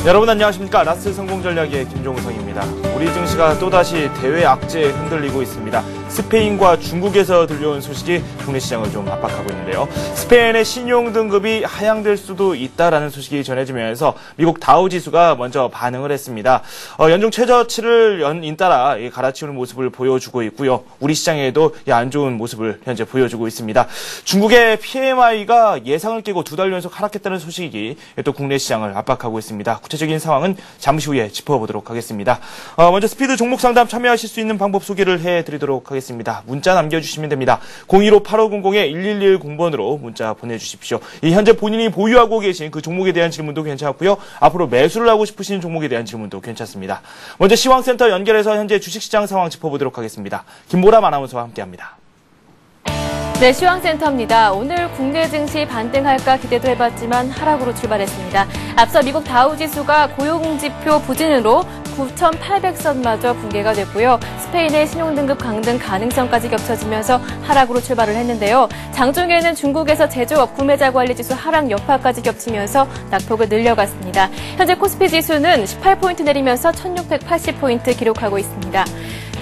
여러분 안녕하십니까. 라스트 성공 전략의 김종성입니다. 우리 증시가 또다시 대외 악재에 흔들리고 있습니다. 스페인과 중국에서 들려온 소식이 국내 시장을 좀 압박하고 있는데요. 스페인의 신용 등급이 하향될 수도 있다라는 소식이 전해지면서 미국 다우 지수가 먼저 반응을 했습니다. 연중 최저치를 잇따라 갈아치우는 모습을 보여주고 있고요. 우리 시장에도 안 좋은 모습을 현재 보여주고 있습니다. 중국의 PMI가 예상을 깨고 2달 연속 하락했다는 소식이 또 국내 시장을 압박하고 있습니다. 구체적인 상황은 잠시 후에 짚어보도록 하겠습니다. 먼저 스피드 종목 상담 참여하실 수 있는 방법 소개를 해드리도록 하겠습니다. 문자 남겨주시면 됩니다. 015-8500-1110번으로 문자 보내주십시오. 현재 본인이 보유하고 계신 그 종목에 대한 질문도 괜찮고요. 앞으로 매수를 하고 싶으신 종목에 대한 질문도 괜찮습니다. 먼저 시황센터 연결해서 현재 주식시장 상황 짚어보도록 하겠습니다. 김보람 아나운서와 함께합니다. 네, 시황센터입니다. 오늘 국내 증시 반등할까 기대도 해봤지만 하락으로 출발했습니다. 앞서 미국 다우지수가 고용지표 부진으로 9,800선마저 붕괴가 됐고요. 스페인의 신용등급 강등 가능성까지 겹쳐지면서 하락으로 출발을 했는데요. 장중에는 중국에서 제조업 구매자 관리지수 하락 여파까지 겹치면서 낙폭을 늘려갔습니다. 현재 코스피 지수는 18포인트 내리면서 1,680포인트 기록하고 있습니다.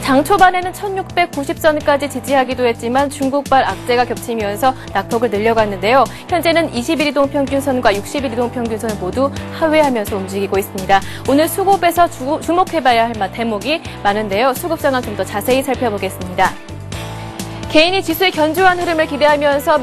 장 초반에는 1,690선까지 지지하기도 했지만 중국발 악재가 겹치면서 낙폭을 늘려갔는데요. 현재는 21이동 평균선과 61이동 평균선을 모두 하회하면서 움직이고 있습니다. 오늘 수급에서 주목해봐야 할 대목이 많은데요. 수급 상황 좀 더 자세히 살펴보겠습니다. 개인이 지수의 견조한 흐름을 기대하면서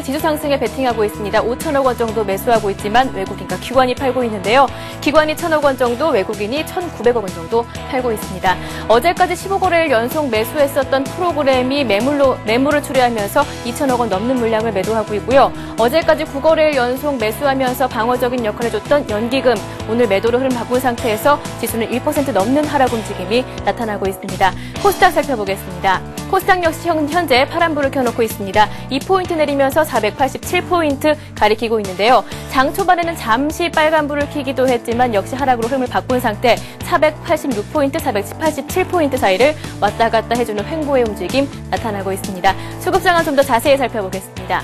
지수 상승에 베팅하고 있습니다. 5천억 원 정도 매수하고 있지만 외국인과 기관이 팔고 있는데요. 기관이 1,000억 원 정도, 외국인이 1,900억 원 정도 팔고 있습니다. 어제까지 15거래일 연속 매수했었던 프로그램이 매물을 출회하면서 2천억 원 넘는 물량을 매도하고 있고요. 어제까지 9거래일 연속 매수하면서 방어적인 역할을 줬던 연기금, 오늘 매도로 흐름 바꾼 상태에서 지수는 1% 넘는 하락 움직임이 나타나고 있습니다. 코스닥 살펴보겠습니다. 코스닥 역시 현재 파란불을 켜놓고 있습니다. 2포인트 내리면서 487포인트 가리키고 있는데요. 장 초반에는 잠시 빨간불을 켜기도 했지만 역시 하락으로 흐름을 바꾼 상태 486포인트, 487포인트 사이를 왔다 갔다 해주는 횡보의 움직임 나타나고 있습니다. 수급 상황 좀 더 자세히 살펴보겠습니다.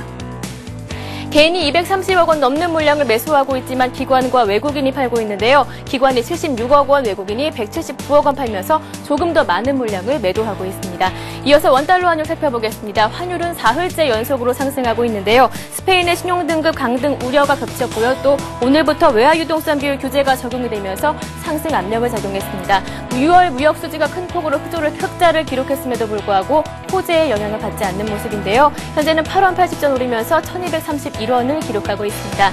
개인이 230억 원 넘는 물량을 매수하고 있지만 기관과 외국인이 팔고 있는데요. 기관이 76억 원, 외국인이 179억 원 팔면서 조금 더 많은 물량을 매도하고 있습니다. 이어서 원달러 환율 살펴보겠습니다. 환율은 4흘째 연속으로 상승하고 있는데요. 스페인의 신용등급 강등 우려가 겹쳤고요. 또 오늘부터 외화유동성 비율 규제가 적용이 되면서 상승 압력을 작용했습니다. 6월 무역 수지가 큰 폭으로 흑자를 기록했음에도 불구하고 호재의 영향을 받지 않는 모습인데요. 현재는 8원 80전 오르면서 1231원을 기록하고 있습니다.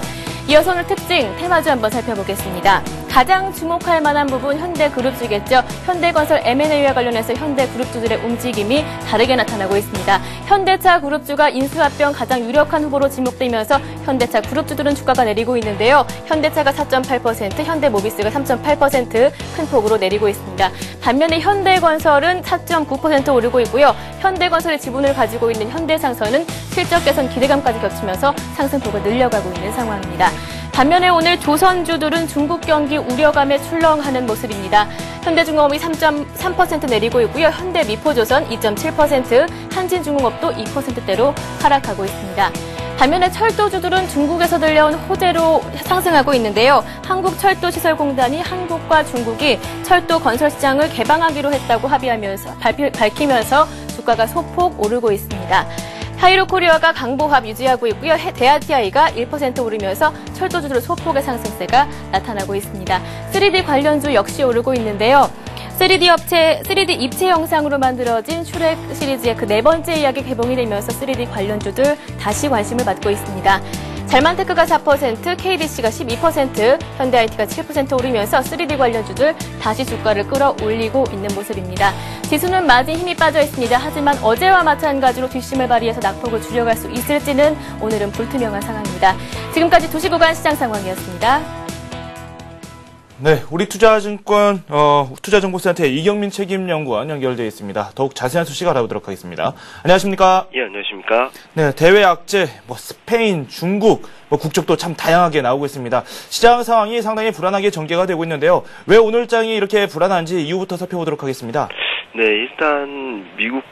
이어서 오늘 특징, 테마주 한번 살펴보겠습니다. 가장 주목할 만한 부분 현대그룹주겠죠. 현대건설 M&A와 관련해서 현대그룹주들의 움직임이 다르게 나타나고 있습니다. 현대차 그룹주가 인수합병 가장 유력한 후보로 지목되면서 현대차 그룹주들은 주가가 내리고 있는데요. 현대차가 4.8%, 현대모비스가 3.8% 큰 폭으로 내리고 있습니다. 반면에 현대건설은 4.9% 오르고 있고요. 현대건설의 지분을 가지고 있는 현대상선은 실적 개선 기대감까지 겹치면서 상승폭을 늘려가고 있는 상황입니다. 반면에 오늘 조선주들은 중국 경기 우려감에 출렁하는 모습입니다. 현대중공업이 3.3% 내리고 있고요. 현대미포조선 2.7%, 한진중공업도 2%대로 하락하고 있습니다. 반면에 철도주들은 중국에서 들려온 호재로 상승하고 있는데요. 한국철도시설공단이 한국과 중국이 철도 건설 시장을 개방하기로 했다고 밝히면서 주가가 소폭 오르고 있습니다. 하이로코리아가 강보합 유지하고 있고요. 대아티아이가 1% 오르면서 철도주들 소폭의 상승세가 나타나고 있습니다. 3D 관련주 역시 오르고 있는데요. 3D 입체 영상으로 만들어진 슈렉 시리즈의 그 4번째 이야기 개봉이 되면서 3D 관련주들 다시 관심을 받고 있습니다. 잘만테크가 4%, KDC가 12%, 현대IT가 7% 오르면서 3D 관련주들 다시 주가를 끌어올리고 있는 모습입니다. 지수는 마진 힘이 빠져 있습니다. 하지만 어제와 마찬가지로 뒷심을 발휘해서 낙폭을 줄여갈 수 있을지는 오늘은 불투명한 상황입니다. 지금까지 2시 구간 시장 상황이었습니다. 네, 우리투자증권 투자정보센터의 이경민 책임연구원 연결되어 있습니다. 더욱 자세한 소식 알아보도록 하겠습니다. 안녕하십니까? 예, 안녕하십니까? 네, 대외 악재, 스페인, 중국, 국적도 참 다양하게 나오고 있습니다. 시장 상황이 상당히 불안하게 전개가 되고 있는데요. 왜 오늘장이 이렇게 불안한지 이유부터 살펴보도록 하겠습니다. 네, 일단 미국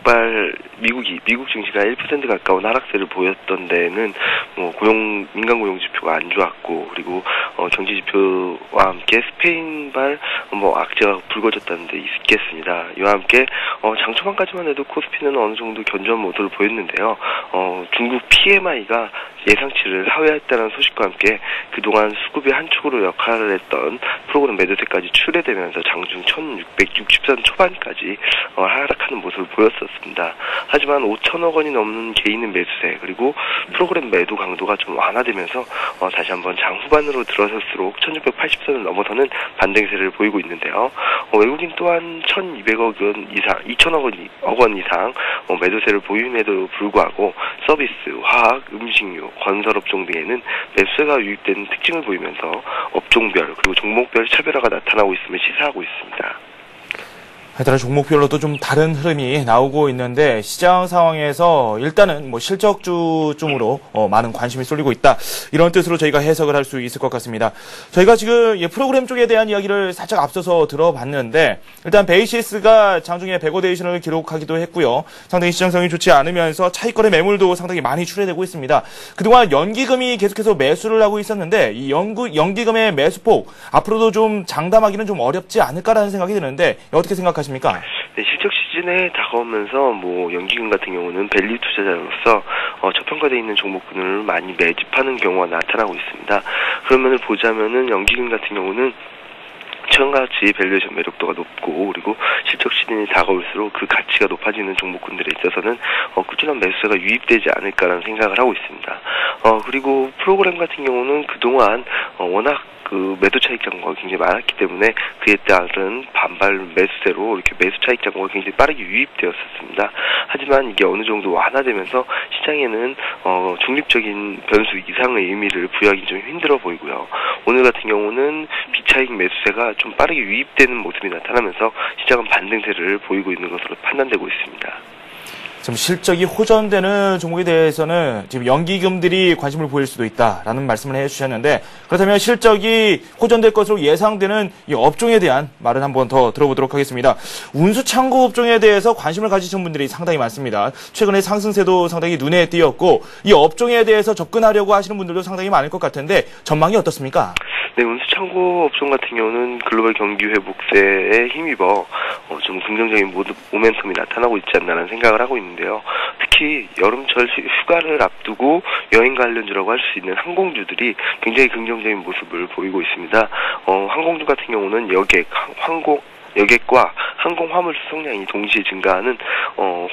증시가 1% 가까운 하락세를 보였던 데에는 뭐 민간 고용 지표가 안 좋았고, 그리고 경제 지표와 함께 스페인발 악재가 불거졌다는 데 있겠습니다. 이와 함께 장 초반까지만 해도 코스피는 어느 정도 견조한 모습을 보였는데요. 중국 PMI가 예상치를 하회했다는 소식과 함께 그동안 수급의 한 축으로 역할을 했던 프로그램 매도세까지 출회되면서 장중 1660선 초반까지 하락하는 모습을 보였었습니다. 하지만 5천억 원이 넘는 개인의 매수세, 그리고 프로그램 매도 강도가 좀 완화되면서 다시 한번 장 후반으로 들어설수록 1680선을 넘어서는 반등세를 보이고 있는데요. 외국인 또한 1200억 원 이상, 2000억 원 이상 매도세를 보임에도 불구하고 서비스, 화학, 음식료, 건설업종 등에는 매수세가 유입되는 특징을 보이면서 업종별 그리고 종목별 차별화가 나타나고 있음을 시사하고 있습니다. 하여튼 종목별로도 좀 다른 흐름이 나오고 있는데 시장 상황에서 일단은 뭐 실적주 쪽으로 많은 관심이 쏠리고 있다. 이런 뜻으로 저희가 해석을 할 수 있을 것 같습니다. 저희가 지금 프로그램 쪽에 대한 이야기를 살짝 앞서서 들어봤는데 일단 베이시스가 장중에 백오데이션을 기록하기도 했고요. 상당히 시장성이 좋지 않으면서 차익거래 매물도 상당히 많이 출회되고 있습니다. 그동안 연기금이 계속해서 매수를 하고 있었는데 이 연기금의 매수폭 앞으로도 좀 장담하기는 좀 어렵지 않을까라는 생각이 드는데 어떻게 생각하십니까? 네, 실적 시즌에 다가오면서 연기금 같은 경우는 밸류 투자자로서 저평가되어 있는 종목군을 많이 매집하는 경우가 나타나고 있습니다. 그런 면을 보자면은 연기금 같은 경우는 최근같이 밸류에이션 매력도가 높고, 그리고 실적 시즌이 다가올수록 그 가치가 높아지는 종목군들에 있어서는 꾸준한 매수세가 유입되지 않을까라는 생각을 하고 있습니다. 그리고 프로그램 같은 경우는 그동안 워낙 그 매도 차익 잔고가 굉장히 많았기 때문에 그에 따른 반발 매수세로 이렇게 매수 차익 잔고가 굉장히 빠르게 유입되었었습니다. 하지만 이게 어느 정도 완화되면서 시장에는 중립적인 변수 이상의 의미를 부여하기 좀 힘들어 보이고요. 오늘 같은 경우는 비차익 매수세가 좀 빠르게 유입되는 모습이 나타나면서 시장은 반등세를 보이고 있는 것으로 판단되고 있습니다. 지금 실적이 호전되는 종목에 대해서는 지금 연기금들이 관심을 보일 수도 있다라는 말씀을 해주셨는데 그렇다면 실적이 호전될 것으로 예상되는 이 업종에 대한 말을 한번 더 들어보도록 하겠습니다. 운수창고 업종에 대해서 관심을 가지신 분들이 상당히 많습니다. 최근에 상승세도 상당히 눈에 띄었고 이 업종에 대해서 접근하려고 하시는 분들도 상당히 많을 것 같은데 전망이 어떻습니까? 네, 운수창고 업종 같은 경우는 글로벌 경기 회복세에 힘입어 좀 긍정적인 모멘텀이 나타나고 있지 않나라는 생각을 하고 있는데요. 특히 여름철 휴가를 앞두고 여행 관련주라고 할 수 있는 항공주들이 굉장히 긍정적인 모습을 보이고 있습니다. 항공주 같은 경우는 여객과 항공 화물 수송량이 동시에 증가하는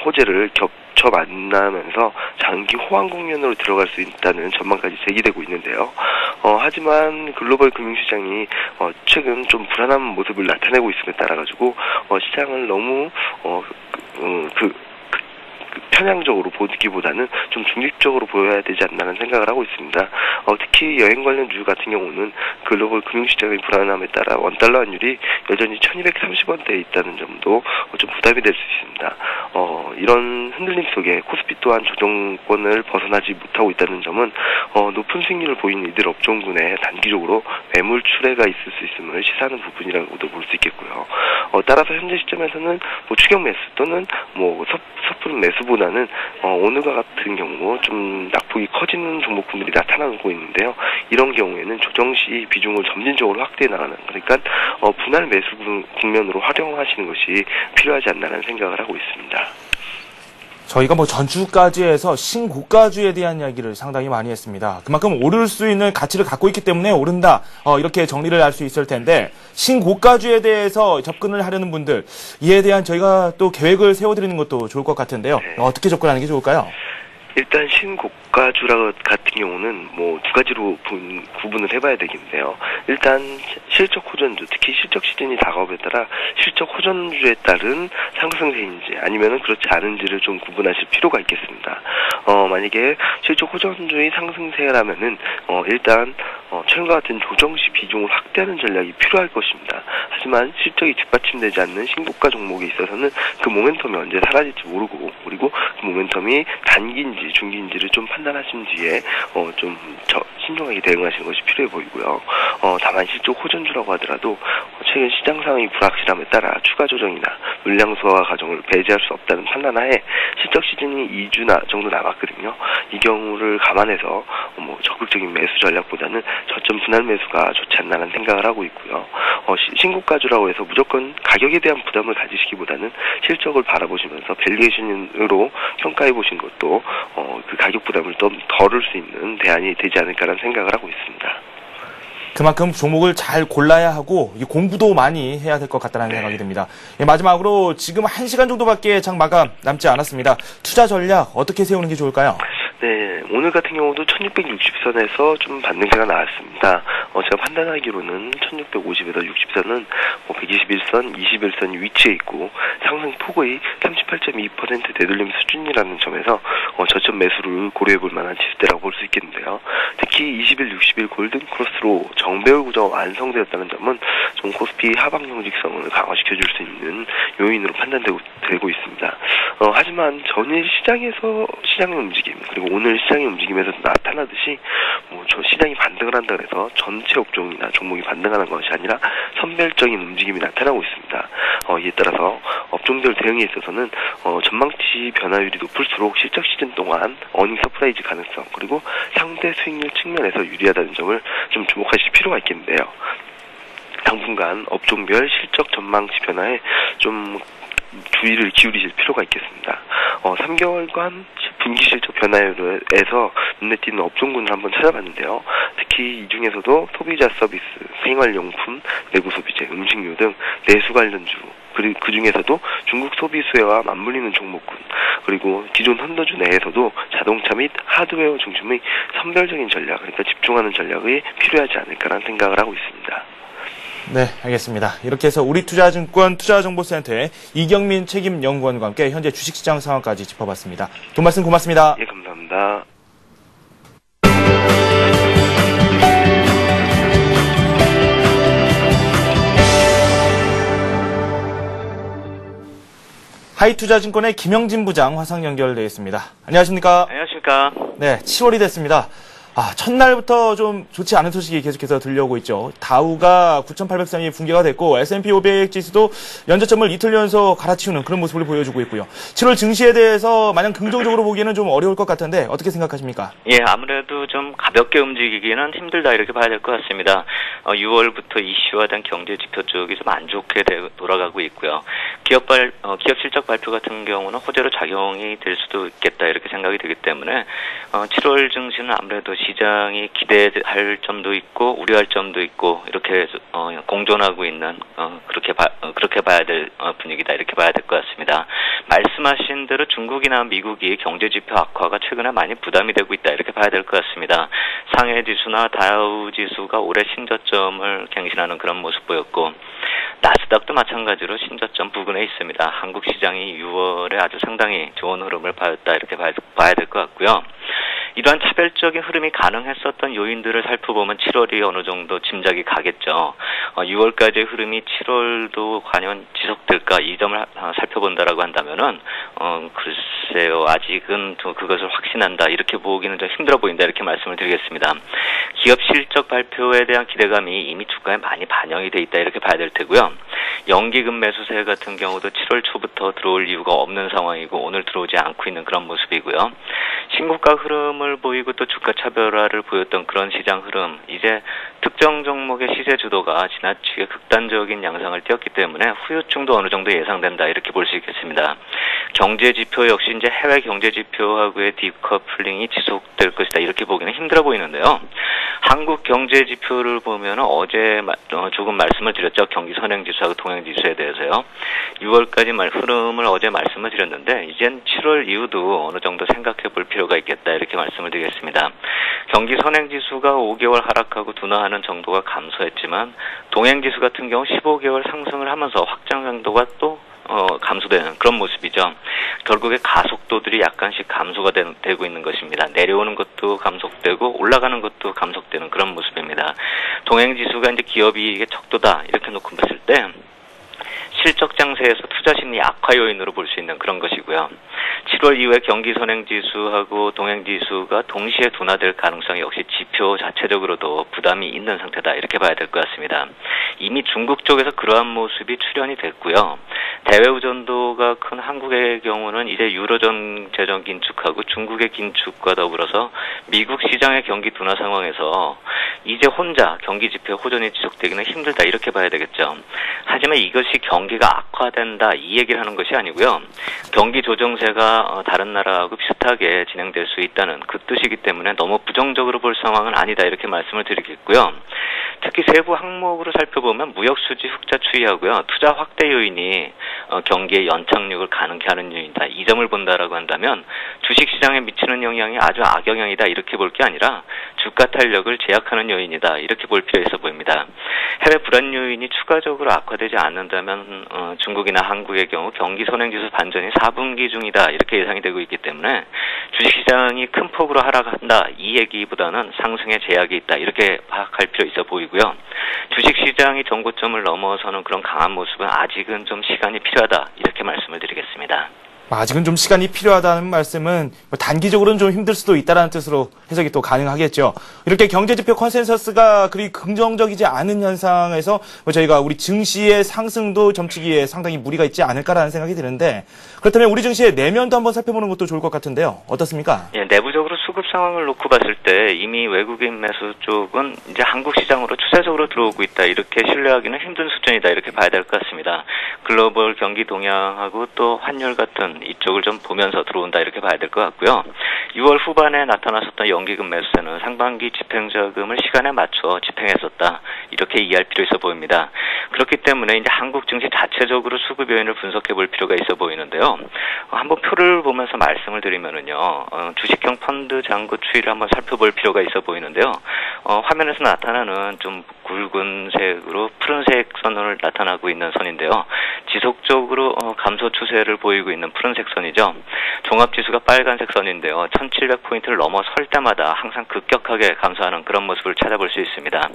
호재를 겹쳐 만나면서 장기 호황 국면으로 들어갈 수 있다는 전망까지 제기되고 있는데요. 하지만 글로벌 금융시장이 최근 좀 불안한 모습을 나타내고 있음에 따라 가지고 시장을 너무 편향적으로 보기보다는 좀 중립적으로 보여야 되지 않나라는 생각을 하고 있습니다. 특히 여행 관련주 같은 경우는 글로벌 금융시장의 불안함에 따라 원달러 환율이 여전히 1230원대에 있다는 점도 좀 부담이 될 수 있습니다. 이런 흔들림 속에 코스피 또한 조정권을 벗어나지 못하고 있다는 점은 높은 수익률을 보이는 이들 업종군에 단기적으로 매물 출회가 있을 수 있음을 시사하는 부분이라고도 볼 수 있겠고요. 따라서 현재 시점에서는 추격 매수 또는 섣부른 매수보다는 오늘과 같은 경우 좀 낙폭이 커지는 종목군들이 나타나고 있는데요. 이런 경우에는 조정 시 비중을 점진적으로 확대해 나가는, 그러니까 분할 매수 국면으로 활용하시는 것이 필요하지 않나라는 생각을 하고 있습니다. 저희가 전주까지 해서 신고가주에 대한 이야기를 상당히 많이 했습니다. 그만큼 오를 수 있는 가치를 갖고 있기 때문에 오른다. 이렇게 정리를 할 수 있을 텐데 신고가주에 대해서 접근을 하려는 분들 이에 대한 저희가 또 계획을 세워드리는 것도 좋을 것 같은데요. 네. 어떻게 접근하는 게 좋을까요? 일단 신고가주 같은 경우는 두 가지로 구분을 해봐야 되겠는데요. 일단 실적 호전주, 특히 실적 시즌이 다가오에 따라 실적 호전주에 따른 상승세인지 아니면은 그렇지 않은지를 좀 구분하실 필요가 있겠습니다. 만약에 실적 호전주의 상승세라면은 일단 최근과 같은 조정 시 비중을 확대하는 전략이 필요할 것입니다. 하지만 실적이 뒷받침되지 않는 신고가 종목에 있어서는 그 모멘텀이 언제 사라질지 모르고, 그리고 그 모멘텀이 단기인지 중기인지를 좀 판단하신 뒤에 좀 신중하게 대응하시는 것이 필요해 보이고요. 다만 실적 호전주라고 하더라도 최근 시장 상황이 불확실함에 따라 추가 조정이나 물량 소화 과정을 배제할 수 없다는 판단하에 실적 시즌이 2주나 정도 남았거든요. 이 경우를 감안해서 적극적인 매수 전략보다는 저점 분할 매수가 좋지 않나라는 생각을 하고 있고요. 신고가주라고 해서 무조건 가격에 대한 부담을 가지시기보다는 실적을 바라보시면서 밸류에이션으로 평가해 보신 것도 그 가격 부담을 좀 덜을 수 있는 대안이 되지 않을까라는 생각을 하고 있습니다. 그만큼 종목을 잘 골라야 하고 공부도 많이 해야 될 것 같다는 생각이 듭니다. 마지막으로 지금 1시간 정도밖에 장 마감 남지 않았습니다. 투자 전략 어떻게 세우는 게 좋을까요? 네, 오늘 같은 경우도 1660선에서 좀 반등세가 나왔습니다. 제가 판단하기로는 1650에서 60선은 121선, 21선이 위치해 있고 상승 폭의 38.2% 되돌림 수준이라는 점에서 저점 매수를 고려해 볼 만한 지수대라고 볼 수 있겠는데요. 특히 20일, 60일 골든 크로스로 정배열 구조가 완성되었다는 점은 좀 코스피 하방 형직성을 강화시켜 줄 수 있는 요인으로 판단되고 있습니다. 하지만 전일 시장의 움직임, 그리고 오늘 시장의 움직임에서도 나타나듯이 저 시장이 반등을 한다 그래서 전체 업종이나 종목이 반등하는 것이 아니라 선별적인 움직임이 나타나고 있습니다. 이에 따라서 업종별 대응에 있어서는 전망치 변화율이 높을수록 실적 시즌 동안 어닝 서프라이즈 가능성, 그리고 상대 수익률 측면에서 유리하다는 점을 좀 주목하실 필요가 있겠는데요. 당분간 업종별 실적 전망치 변화에 좀 주의를 기울이실 필요가 있겠습니다. 3개월간 분기 실적 변화율에서 눈에 띄는 업종군을 한번 찾아봤는데요. 특히 이 중에서도 소비자 서비스, 생활용품, 내구 소비재, 음식료 등 내수 관련주, 그리고 그 중에서도 중국 소비 수혜와 맞물리는 종목군, 그리고 기존 헌더주 내에서도 자동차 및 하드웨어 중심의 선별적인 전략, 그러니까 집중하는 전략이 필요하지 않을까라는 생각을 하고 있습니다. 네, 알겠습니다. 이렇게 해서 우리투자증권 투자정보센터의 이경민 책임연구원과 함께 현재 주식시장 상황까지 짚어봤습니다. 돈 말씀 고맙습니다. 예, 감사합니다. 하이투자증권의 김영진 부장 화상 연결되어 있습니다. 안녕하십니까? 안녕하십니까? 네, 7월이 됐습니다. 첫날부터 좀 좋지 않은 소식이 계속해서 들려오고 있죠. 다우가 9,800선이 붕괴가 됐고 S&P 500 지수도 연저점을 이틀 연속 갈아치우는 그런 모습을 보여주고 있고요. 7월 증시에 대해서 마냥 긍정적으로 보기에는 좀 어려울 것 같은데 어떻게 생각하십니까? 예, 아무래도 좀 가볍게 움직이기는 힘들다 이렇게 봐야 될 것 같습니다. 6월부터 이슈화된 경제 지표 쪽이 좀 안 좋게 돌아가고 있고요. 기업 실적 발표 같은 경우는 호재로 작용이 될 수도 있겠다 이렇게 생각이 되기 때문에 7월 증시는 아무래도 시장이 기대할 점도 있고 우려할 점도 있고 이렇게 공존하고 있는 그렇게 봐야 될 분위기다 이렇게 봐야 될 것 같습니다. 말씀하신 대로 중국이나 미국이 경제 지표 악화가 최근에 많이 부담이 되고 있다 이렇게 봐야 될 것 같습니다. 상해 지수나 다우 지수가 올해 신저점을 갱신하는 그런 모습 보였고 나스닥도 마찬가지로 신저점 부근에 있습니다. 한국 시장이 6월에 아주 상당히 좋은 흐름을 보였다 이렇게 봐야 될 것 같고요. 이러한 차별적인 흐름이 가능했었던 요인들을 살펴보면 7월이 어느 정도 짐작이 가겠죠. 6월까지의 흐름이 7월도 과연 지속될까 이 점을 살펴본다라고 한다면은 글쎄요 아직은 그것을 확신한다 이렇게 보기는 좀 힘들어 보인다 이렇게 말씀을 드리겠습니다. 기업 실적 발표에 대한 기대감이 이미 주가에 많이 반영이 돼 있다 이렇게 봐야 될 테고요. 연기금 매수세 같은 경우도 7월 초부터 들어올 이유가 없는 상황이고 오늘 들어오지 않고 있는 그런 모습이고요. 신고가 흐름을 보이고 또 주가 차별화를 보였던 그런 시장 흐름, 이제 특정 종목의 시세 주도가 지나치게 극단적인 양상을 띄었기 때문에 후유증도 어느 정도 예상된다 이렇게 볼 수 있겠습니다. 경제 지표 역시 이제 해외 경제 지표하고의 디커플링이 지속될 것이다 이렇게 보기는 힘들어 보이는데요. 한국 경제 지표를 보면 어제 조금 말씀을 드렸죠. 경기 선행 지수하고 동행 동행지수에 대해서요. 6월까지 흐름을 어제 말씀을 드렸는데 이젠 7월 이후도 어느 정도 생각해 볼 필요가 있겠다 이렇게 말씀을 드리겠습니다. 경기 선행지수가 5개월 하락하고 둔화하는 정도가 감소했지만 동행지수 같은 경우 15개월 상승을 하면서 확장 강도가 또 감소되는 그런 모습이죠. 결국에 가속도들이 약간씩 감소가 되고 있는 것입니다. 내려오는 것도 감속되고 올라가는 것도 감속되는 그런 모습입니다. 동행지수가 이제 기업이익의 척도다 이렇게 놓고 봤을 때 실적 장세에서 투자 심리 악화 요인으로 볼 수 있는 그런 것이고요. 7월 이후에 경기 선행지수하고 동행지수가 동시에 둔화될 가능성이 역시 지표 자체적으로도 부담이 있는 상태다 이렇게 봐야 될 것 같습니다. 이미 중국 쪽에서 그러한 모습이 출현이 됐고요. 대외 의존도가 큰 한국의 경우는 이제 유로존 재정 긴축하고 중국의 긴축과 더불어서 미국 시장의 경기 둔화 상황에서 이제 혼자 경기 지표 호전이 지속되기는 힘들다 이렇게 봐야 되겠죠. 하지만 이것이 경기가 악화된다 이 얘기를 하는 것이 아니고요. 경기 조정세가 다른 나라하고 비슷하게 진행될 수 있다는 그 뜻이기 때문에 너무 부정적으로 볼 상황은 아니다 이렇게 말씀을 드리겠고요. 특히 세부 항목으로 살펴보면 무역수지 흑자 추이하고요. 투자 확대 요인이 경기의 연착륙을 가능케 하는 요인이다. 이 점을 본다라고 한다면 주식시장에 미치는 영향이 아주 악영향이다 이렇게 볼 게 아니라 주가 탄력을 제약하는 요인이다 이렇게 볼 필요 있어 보입니다. 해외 불안 요인이 추가적으로 악화되지 않는다면 중국이나 한국의 경우 경기 선행지수 반전이 4분기 중이다 이렇게 예상이 되고 있기 때문에 주식시장이 큰 폭으로 하락한다 이 얘기보다는 상승의 제약이 있다 이렇게 파악할 필요 있어 보이고요. 주식시장이 정고점을 넘어서는 그런 강한 모습은 아직은 좀 시간이 필요하다 이렇게 말씀을 드리겠습니다. 아직은 좀 시간이 필요하다는 말씀은 단기적으로는 좀 힘들 수도 있다는 뜻으로 해석이 또 가능하겠죠. 이렇게 경제지표 컨센서스가 그리 긍정적이지 않은 현상에서 저희가 우리 증시의 상승도 점치기에 상당히 무리가 있지 않을까라는 생각이 드는데 그렇다면 우리 증시의 내면도 한번 살펴보는 것도 좋을 것 같은데요. 어떻습니까? 예, 내부적으로 수급 상황을 놓고 봤을 때 이미 외국인 매수 쪽은 이제 한국 시장으로 추세적으로 들어오고 있다. 이렇게 신뢰하기는 힘든 수준이다. 이렇게 봐야 될 것 같습니다. 글로벌 경기 동향하고 또 환율 같은 이쪽을 좀 보면서 들어온다. 이렇게 봐야 될 것 같고요. 6월 후반에 나타났었던 연기금 매수세는 상반기 집행자금을 시간에 맞춰 집행했었다. 이렇게 이해할 필요 있어 보입니다. 그렇기 때문에 이제 한국 증시 자체적으로 수급 요인을 분석해 볼 필요가 있어 보이는데요. 한번 표를 보면서 말씀을 드리면은요, 주식형 펀드 잔고 추이를 한번 살펴볼 필요가 있어 보이는데요. 화면에서 나타나는 좀 굵은색으로 푸른색 선을 나타나고 있는 선인데요. 지속적으로 감소 추세를 보이고 있는 푸른색 선이죠. 종합지수가 빨간색 선인데요. 1700포인트를 넘어설 때마다 항상 급격하게 감소하는 그런 모습을 찾아볼 수 있습니다.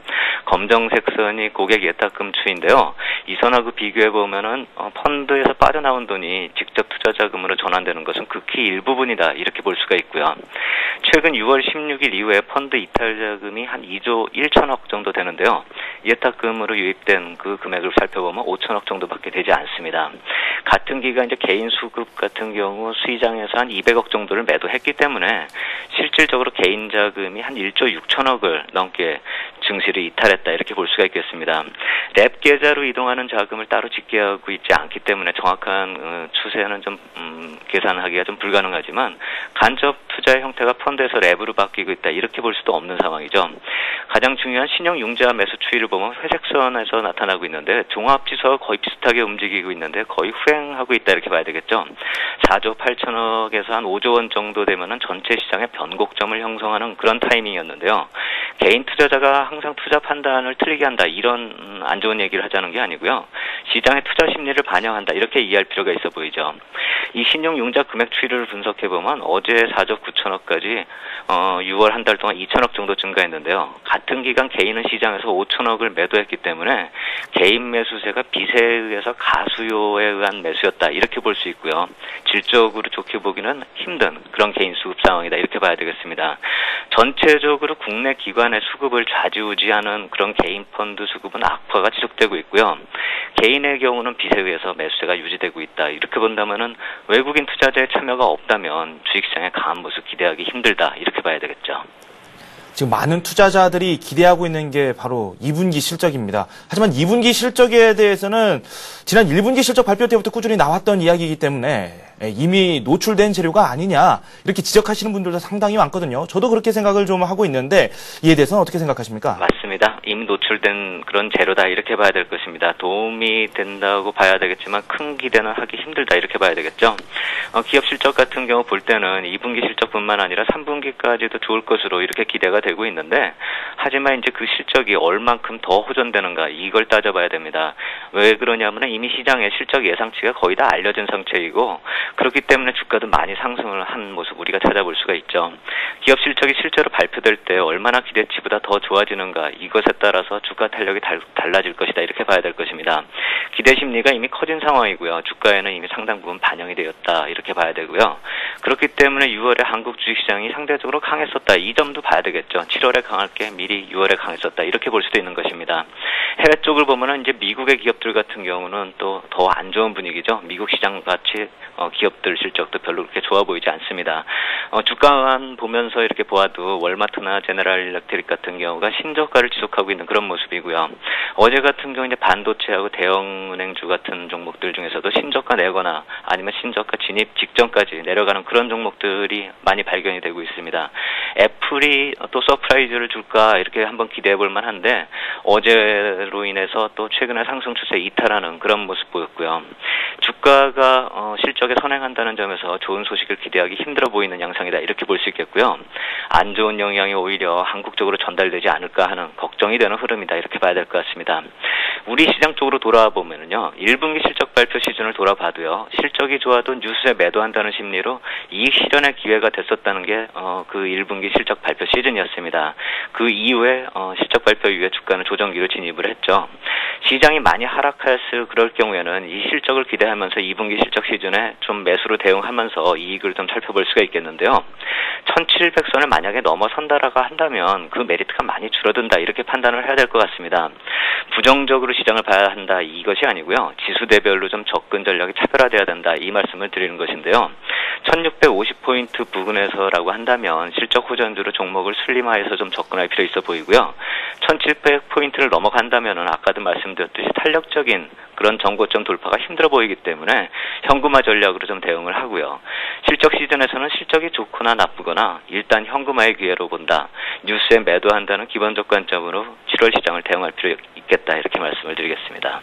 검정색 선이 고객 예탁금 추이인데요. 이 선하고 비교해 보면은 펀드에서 빠져나온 돈이 직접 투자 자금으로 전환되는 것은 극히 일부분이다. 이렇게 볼 수가 있고요. 최근 6월 16일 이후에 펀드 이탈 자금이 한 2조 1천억 정도 되는데요. 예탁금으로 유입된 그 금액을 살펴보면 5천억 정도밖에 되지 않습니다. 같은 기간 이제 개인 수급 같은 경우 수의장에서 한 200억 정도를 매도했기 때문에 실질적으로 개인 자금이 한 1조 6천억을 넘게 증시를 이탈했다. 이렇게 볼 수가 있겠습니다. 랩 계좌로 이동하는 자금을 따로 집계하고 있지 않기 때문에 정확한 추세는 좀 계산하기가 좀 불가능하지만 간접 투자의 형태가 펀드에서 랩으로 바뀌고 있다. 이렇게 볼 수도 없는 상황이죠. 가장 중요한 신용융자 매수 추이를 보면 회색선에서 나타나고 있는데 종합지수와 거의 비슷하게 움직이고 있는데 거의 후행하고 있다. 이렇게 봐야 되겠죠. 4조 8천억에서 한 5조 원 정도 되면은 전체 시장의 변곡점을 형성하는 그런 타이밍이었는데요. 개인 투자자가 항상 투자 판단을 틀리게 한다. 이런 안 좋은 얘기를 하자는 게 아니고요. 시장의 투자 심리를 반영한다. 이렇게 이해할 필요가 있어 보이죠. 이 신용융자 금액 추이를 분석해보면 어제 4조 9천억까지 6월 한 달 동안 2천억 정도 증가했는데요. 같은 기간 개인은 시장에서 5천억을 매도했기 때문에 개인 매수세가 빚에 의해서 가수요에 의한 매수였다. 이렇게 볼 수 있고요. 질적으로 좋게 보기는 힘든 그런 개인 수급 상황이다. 이렇게 봐야 되겠습니다. 전체적으로 국내 기관의 수급을 좌지우지하는 그런 개인 펀드 수급은 악화가 지속되고 있고요. 개인의 경우는 빚에 의해서 매수세가 유지되고 있다. 이렇게 본다면은 외국인 투자자의 참여가 없다면 주식시장의 강한 모습 기대하기 힘들다. 이렇게 봐야 되겠죠. 지금 많은 투자자들이 기대하고 있는 게 바로 2분기 실적입니다. 하지만 2분기 실적에 대해서는 지난 1분기 실적 발표 때부터 꾸준히 나왔던 이야기이기 때문에 이미 노출된 재료가 아니냐 이렇게 지적하시는 분들도 상당히 많거든요. 저도 그렇게 생각을 좀 하고 있는데 이에 대해서는 어떻게 생각하십니까? 맞습니다. 이미 노출된 그런 재료다 이렇게 봐야 될 것입니다. 도움이 된다고 봐야 되겠지만 큰 기대는 하기 힘들다 이렇게 봐야 되겠죠. 기업 실적 같은 경우 볼 때는 2분기 실적뿐만 아니라 3분기까지도 좋을 것으로 이렇게 기대가 되고 있는데 하지만 이제 그 실적이 얼만큼 더 호전되는가 이걸 따져봐야 됩니다. 왜 그러냐면 이미 시장의 실적 예상치가 거의 다 알려진 상태이고 그렇기 때문에 주가도 많이 상승을 한 모습 우리가 찾아볼 수가 있죠. 기업 실적이 실제로 발표될 때 얼마나 기대치보다 더 좋아지는가 이것에 따라서 주가 탄력이 달라질 것이다 이렇게 봐야 될 것입니다. 기대 심리가 이미 커진 상황이고요. 주가에는 이미 상당 부분 반영이 되었다 이렇게 봐야 되고요. 그렇기 때문에 6월에 한국 주식시장이 상대적으로 강했었다 이 점도 봐야 되겠죠. 7월에 강할 게 미리 6월에 강했었다 이렇게 볼 수도 있는 것입니다. 해외 쪽을 보면은 이제 미국의 기업들 같은 경우는 또 더 안 좋은 분위기죠. 미국 시장 같이 기업들 실적도 별로 그렇게 좋아 보이지 않습니다. 주가만 보면서 이렇게 보아도 월마트나 제너럴 일렉트릭 같은 경우가 신저가를 지속하고 있는 그런 모습이고요. 어제 같은 경우 이제 반도체하고 대형은행주 같은 종목들 중에서도 신저가 내거나 아니면 신저가 진입 직전까지 내려가는 그런 종목들이 많이 발견이 되고 있습니다. 애플이 또 서프라이즈를 줄까 이렇게 한번 기대해 볼 만한데 어제로 인해서 또 최근에 상승 추세 이탈하는 그런 모습 보였고요. 주가가 실적에 선행한다는 점에서 좋은 소식을 기대하기 힘들어 보이는 양상이다 이렇게 볼 수 있겠고요. 안 좋은 영향이 오히려 한국 쪽으로 전달되지 않을까 하는 걱정이 되는 흐름이다 이렇게 봐야 될 것 같습니다. 우리 시장 쪽으로 돌아와 보면은요. 1분기 실적 발표 시즌을 돌아봐도요. 실적이 좋아도 뉴스에 매도한다는 심리로 이익 실현의 기회가 됐었다는 게 그 1분기 실적 발표 시즌이었습니다. 그 이후에 실적 발표 이후에 주가는 조정기로 진입을 했죠. 시장이 많이 하락했을 그럴 경우에는 이 실적을 기대하면서 2분기 실적 시즌에 좀 매수로 대응하면서 이익을 좀 살펴볼 수가 있겠는데요. 1700선을 만약에 넘어선다라고 한다면 그 메리트가 많이 줄어든다 이렇게 판단을 해야 될 것 같습니다. 부정적으로 시장을 봐야 한다 이것이 아니고요. 지수대별로 좀 접근 전략이 차별화돼야 된다 이 말씀을 드리는 것인데요. 1650포인트 부근에서라고 한다면 실적 호전주로 종목을 슬림화해서 좀 접근할 필요 있어 보이고요. 1700포인트를 넘어간다면은 아까도 말씀드렸듯이 탄력적인 그런 정고점 돌파가 힘들어 보이기 때문에 현금화 전략으로 좀 대응을 하고요. 실적 시즌에서는 실적이 좋거나 나쁘거나 일단 현금화의 기회로 본다. 뉴스에 매도한다는 기본적 관점으로 7월 시장을 대응할 필요 있겠다 이렇게 말씀을 드리겠습니다.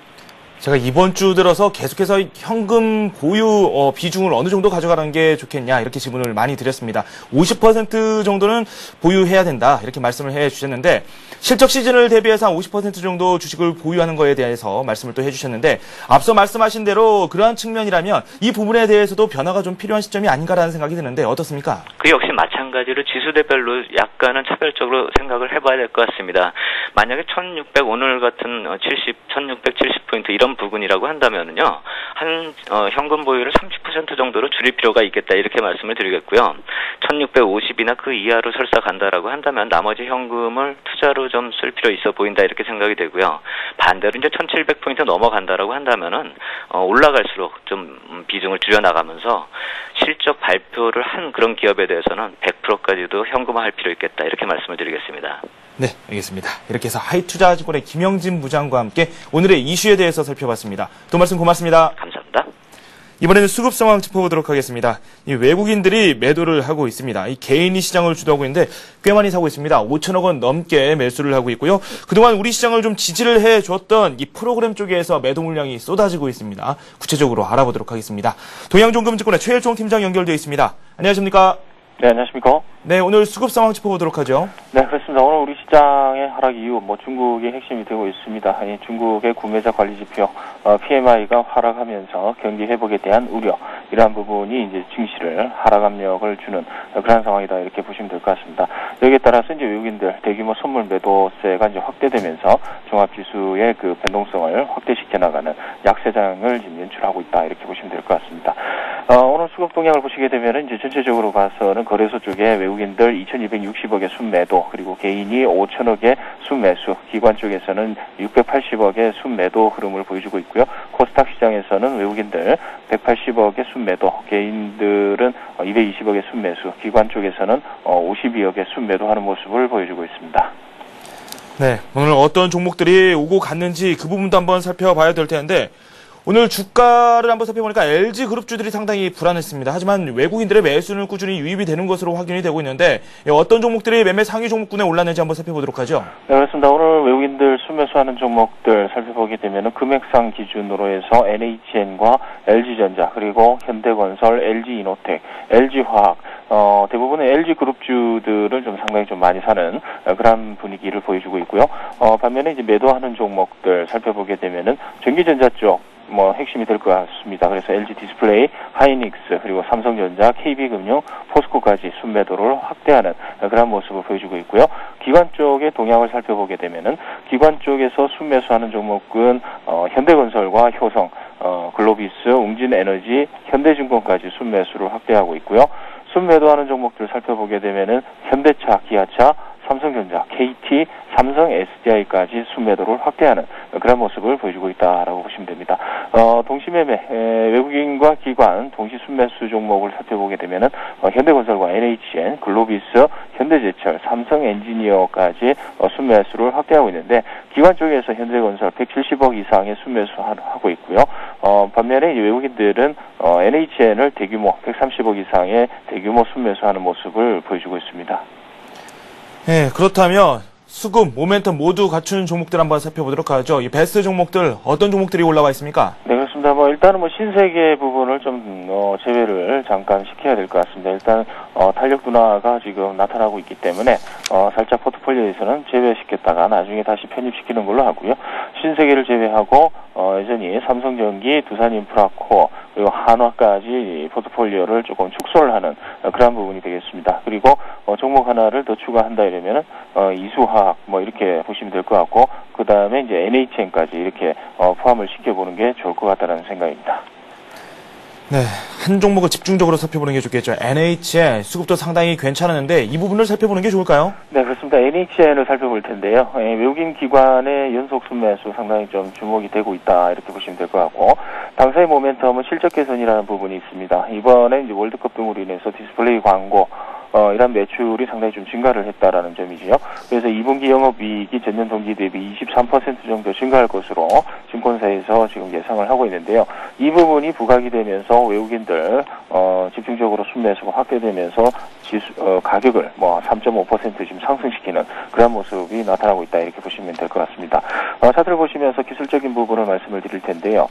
제가 이번 주 들어서 계속해서 현금 보유 비중을 어느 정도 가져가는 게 좋겠냐 이렇게 질문을 많이 드렸습니다. 50% 정도는 보유해야 된다 이렇게 말씀을 해주셨는데 실적 시즌을 대비해서 한 50% 정도 주식을 보유하는 거에 대해서 말씀을 또 해주셨는데 앞서 말씀하신 대로 그러한 측면이라면 이 부분에 대해서도 변화가 좀 필요한 시점이 아닌가라는 생각이 드는데 어떻습니까? 그 역시 마찬가지로 지수대별로 약간은 차별적으로 생각을 해봐야 될 것 같습니다. 만약에 1600 오늘 같은 1670포인트 이런 부분이라고 한다면은요, 현금 보유를 30% 정도로 줄일 필요가 있겠다 이렇게 말씀을 드리겠고요. 1650이나 그 이하로 설사 간다라고 한다면 나머지 현금을 투자로 좀 쓸 필요 있어 보인다 이렇게 생각이 되고요. 반대로 이제 1700포인트 넘어간다라고 한다면은 올라갈수록 좀 비중을 줄여나가면서 실적 발표를 한 그런 기업에 대해서는 100%까지도 현금화할 필요 있겠다 이렇게 말씀을 드리겠습니다. 네, 알겠습니다. 이렇게 해서 하이투자증권의 김영진 부장과 함께 오늘의 이슈에 대해서 살펴봤습니다. 또 말씀 고맙습니다. 감사합니다. 이번에는 수급 상황 짚어보도록 하겠습니다. 이 외국인들이 매도를 하고 있습니다. 이 개인이 시장을 주도하고 있는데 꽤 많이 사고 있습니다. 5천억 원 넘게 매수를 하고 있고요. 그동안 우리 시장을 좀 지지를 해줬던 이 프로그램 쪽에서 매도 물량이 쏟아지고 있습니다. 구체적으로 알아보도록 하겠습니다. 동양종금증권의 최일종 팀장 연결되어 있습니다. 안녕하십니까? 네, 안녕하십니까? 네, 오늘 수급 상황 짚어보도록 하죠. 네, 그렇습니다. 오늘 우리 시장의 하락 이후 중국이 핵심이 되고 있습니다. 중국의 구매자 관리 지표 PMI가 하락하면서 경기 회복에 대한 우려, 이러한 부분이 이제 증시를 하락 압력을 주는 그런 상황이다 이렇게 보시면 될 것 같습니다. 여기에 따라서 이제 외국인들 대규모 선물 매도세가 이제 확대되면서 종합지수의 그 변동성을 확대시켜 나가는 약세장을 지금 연출하고 있다 이렇게 보시면 될 것 같습니다. 오늘 수급 동향을 보시게 되면 이제 전체적으로 봐서는 보시면은 거래소 쪽에 외국인들 2,260억의 순매도, 그리고 개인이 5천억의 순매수, 기관 쪽에서는 680억의 순매도 흐름을 보여주고 있고요. 코스닥 시장에서는 외국인들 180억의 순매도, 개인들은 220억의 순매수, 기관 쪽에서는 52억의 순매도 하는 모습을 보여주고 있습니다. 네, 오늘 어떤 종목들이 오고 갔는지 그 부분도 한번 살펴봐야 될 텐데, 오늘 주가를 한번 살펴보니까 LG그룹주들이 상당히 불안했습니다. 하지만 외국인들의 매수는 꾸준히 유입이 되는 것으로 확인이 되고 있는데, 어떤 종목들이 매매 상위 종목군에 올랐는지 한번 살펴보도록 하죠. 네, 그렇습니다. 오늘 외국인들 순매수하는 종목들 살펴보게 되면 금액상 기준으로 해서 NHN과 LG전자, 그리고 현대건설, LG이노텍, LG화학, 대부분의 LG그룹주들을 좀 상당히 좀 많이 사는 그런 분위기를 보여주고 있고요. 반면에 이제 매도하는 종목들 살펴보게 되면은 전기전자 쪽 핵심이 될 것 같습니다. 그래서 LG 디스플레이, 하이닉스, 그리고 삼성전자, KB금융, 포스코까지 순매도를 확대하는 그런 모습을 보여주고 있고요. 기관 쪽의 동향을 살펴보게 되면은 기관 쪽에서 순매수하는 종목은 현대건설과 효성, 글로비스, 웅진에너지, 현대증권까지 순매수를 확대하고 있고요. 순매도하는 종목들 살펴보게 되면은 현대차, 기아차, 삼성전자, KT, 삼성, SDI까지 순매도를 확대하는 그런 모습을 보여주고 있다라고 보시면 됩니다. 동시매매, 외국인과 기관 동시 순매수 종목을 살펴보게 되면은 현대건설과 NHN, 글로비스, 현대제철, 삼성 엔지니어까지 순매수를 확대하고 있는데, 기관 쪽에서 현대건설 170억 이상의 순매수하고 있고요. 반면에 외국인들은 NHN을 대규모 130억 이상의 대규모 순매수하는 모습을 보여주고 있습니다. 네, 그렇다면 수급, 모멘텀 모두 갖춘 종목들 한번 살펴보도록 하죠. 이 베스트 종목들, 어떤 종목들이 올라와 있습니까? 네, 그렇습니다. 일단은 신세계 부분을 좀 제외를 잠깐 시켜야 될 것 같습니다. 일단 탄력 둔화가 지금 나타나고 있기 때문에 살짝 포트폴리오에서는 제외시켰다가 나중에 다시 편입시키는 걸로 하고요. 신세계를 제외하고 여전히 삼성전기, 두산인프라코어, 그리고 한화까지 포트폴리오를 조금 축소를 하는 그런 부분이 되겠습니다. 그리고 종목 하나를 더 추가한다 이러면은 이수화학 이렇게 보시면 될 것 같고, 그 다음에 이제 NHN까지 이렇게 포함을 시켜보는 게 좋을 것 같다는 생각입니다. 네, 한 종목을 집중적으로 살펴보는 게 좋겠죠. NHN 수급도 상당히 괜찮았는데 이 부분을 살펴보는 게 좋을까요? 네, 그렇습니다. NHN을 살펴볼 텐데요. 외국인 기관의 연속 순매수 상당히 좀 주목이 되고 있다 이렇게 보시면 될 것 같고, 당사의 모멘텀은 실적 개선이라는 부분이 있습니다. 이번에 이제 월드컵 등으로 인해서 디스플레이 광고 이런 매출이 상당히 좀 증가를 했다라는 점이지요. 그래서 2분기 영업이익이 전년 동기 대비 23% 정도 증가할 것으로 증권사에서 지금 예상을 하고 있는데요. 이 부분이 부각이 되면서 외국인들 집중적으로 순매수가 확대되면서 가격을 3.5% 지금 상승시키는 그런 모습이 나타나고 있다 이렇게 보시면 될 것 같습니다. 차트를 보시면서 기술적인 부분을 말씀을 드릴 텐데요.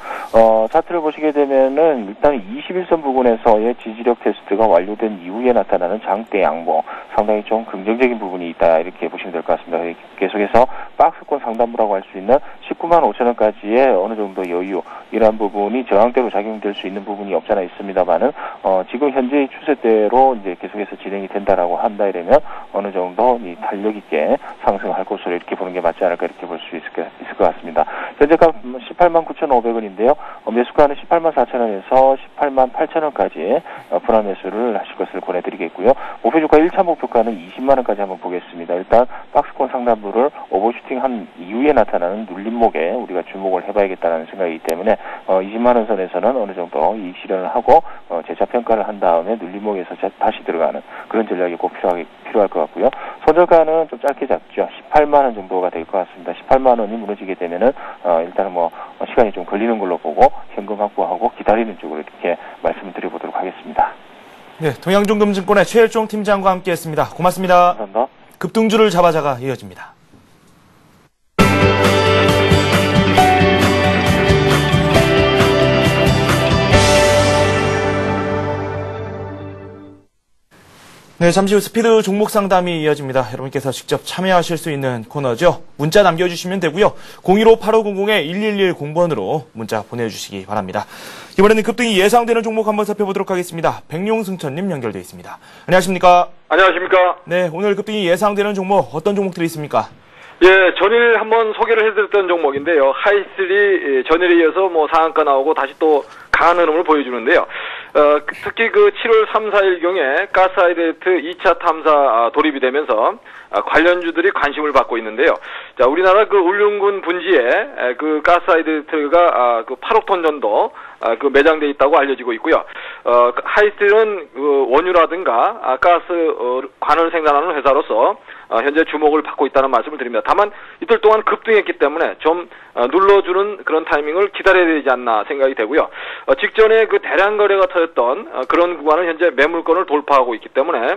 차트를 보시게 되면은 일단 21선 부분에서의 지지력 테스트가 완료된 이후에 나타나는 장대 양봉, 상당히 좀 긍정적인 부분이 있다 이렇게 보시면 될 것 같습니다. 계속해서 박스권 상단부라고 할 수 있는 19만 5천 원까지의 어느 정도 여유, 이러한 부분이 저항대로 작용될 수 있는 부분이 없잖아 있습니다만은 지금 현재의 추세대로 이제 계속해서 진행이 된다라고 한다 이러면 어느 정도 이 탄력 있게 상승할 것으로 이렇게 보는 게 맞지 않을까 이렇게 볼 수 있을 것 같습니다. 현재가 18만 9,500원인데요. 매수가는 18만 4천원에서 18만 8천원까지 분할 매수를 하실 것을 권해드리겠고요. 목표주가 1차 목표가는 20만 원까지 한번 보겠습니다. 일단 박스권 상단부를 오버슈팅한 이후에 나타나는 눌림목에 우리가 주목을 해봐야겠다는 생각이기 때문에 20만 원 선에서는 어느 정도 이익 실현을 하고 재차 평가를 한 다음에 눌림목에서 다시 들어가는 그런 전략이 꼭 필요할 것 같고요. 손절가는 좀 짧게 잡죠. 18만 원 정도가 될 것 같습니다. 18만 원이 무너지게 되면은 일단은 시간이 좀 걸리는 걸로 보고 현금 확보하고 기다리는 쪽으로 이렇게 말씀을 드려보도록 하겠습니다. 네, 동양종금증권의 최일종 팀장과 함께했습니다. 고맙습니다. 감사합니다. 급등주를 잡아자가 이어집니다. 네, 잠시 후 스피드 종목 상담이 이어집니다. 여러분께서 직접 참여하실 수 있는 코너죠. 문자 남겨주시면 되고요. 015-8500-1110번으로 문자 보내주시기 바랍니다. 이번에는 급등이 예상되는 종목 한번 살펴보도록 하겠습니다. 백룡승천님 연결되어 있습니다. 안녕하십니까? 안녕하십니까? 네, 오늘 급등이 예상되는 종목 어떤 종목들이 있습니까? 예, 전일 한번 소개를 해드렸던 종목인데요. 하이슬이 전일에 이어서 상한가 나오고 다시 또 강한 흐름을 보여주는데요. 특히 그 7월 3, 4일경에 가스하이드레이트 2차 탐사 돌입이 되면서 관련주들이 관심을 받고 있는데요. 자, 우리나라 그 울릉군 분지에 그 가스하이드레이트가 그 8억 톤 정도 그 매장돼 있다고 알려지고 있고요. 하이스틸은 그 원유라든가 가스 관을 생산하는 회사로서 현재 주목을 받고 있다는 말씀을 드립니다. 다만 이틀 동안 급등했기 때문에 좀 눌러주는 그런 타이밍을 기다려야 되지 않나 생각이 되고요. 직전에 그 대량 거래가 터졌던 그런 구간은 현재 매물권을 돌파하고 있기 때문에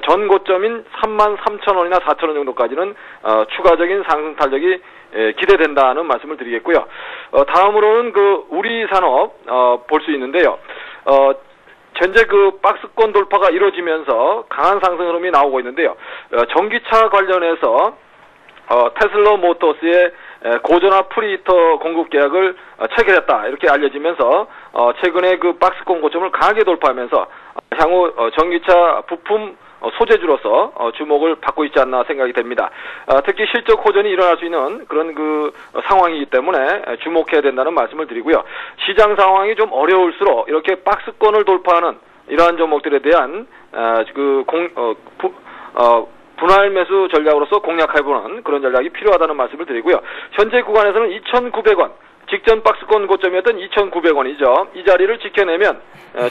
전 고점인 33,000원이나 4,000원 정도까지는 추가적인 상승 탄력이 기대된다는 말씀을 드리겠고요. 다음으로는 그 우리 산업 볼 수 있는데요. 현재 그 박스권 돌파가 이루어지면서 강한 상승 흐름이 나오고 있는데요. 전기차 관련해서 테슬라 모터스의 고전화 프리히터 공급 계약을 체결했다 이렇게 알려지면서 최근에 그 박스권 고점을 강하게 돌파하면서 향후 전기차 부품 소재주로서 주목을 받고 있지 않나 생각이 됩니다. 특히 실적 호전이 일어날 수 있는 그런 그 상황이기 때문에 주목해야 된다는 말씀을 드리고요. 시장 상황이 좀 어려울수록 이렇게 박스권을 돌파하는 이러한 종목들에 대한 분할 매수 전략으로서 공략해보는 그런 전략이 필요하다는 말씀을 드리고요. 현재 구간에서는 2,900원, 직전 박스권 고점이었던 2,900원이죠. 이 자리를 지켜내면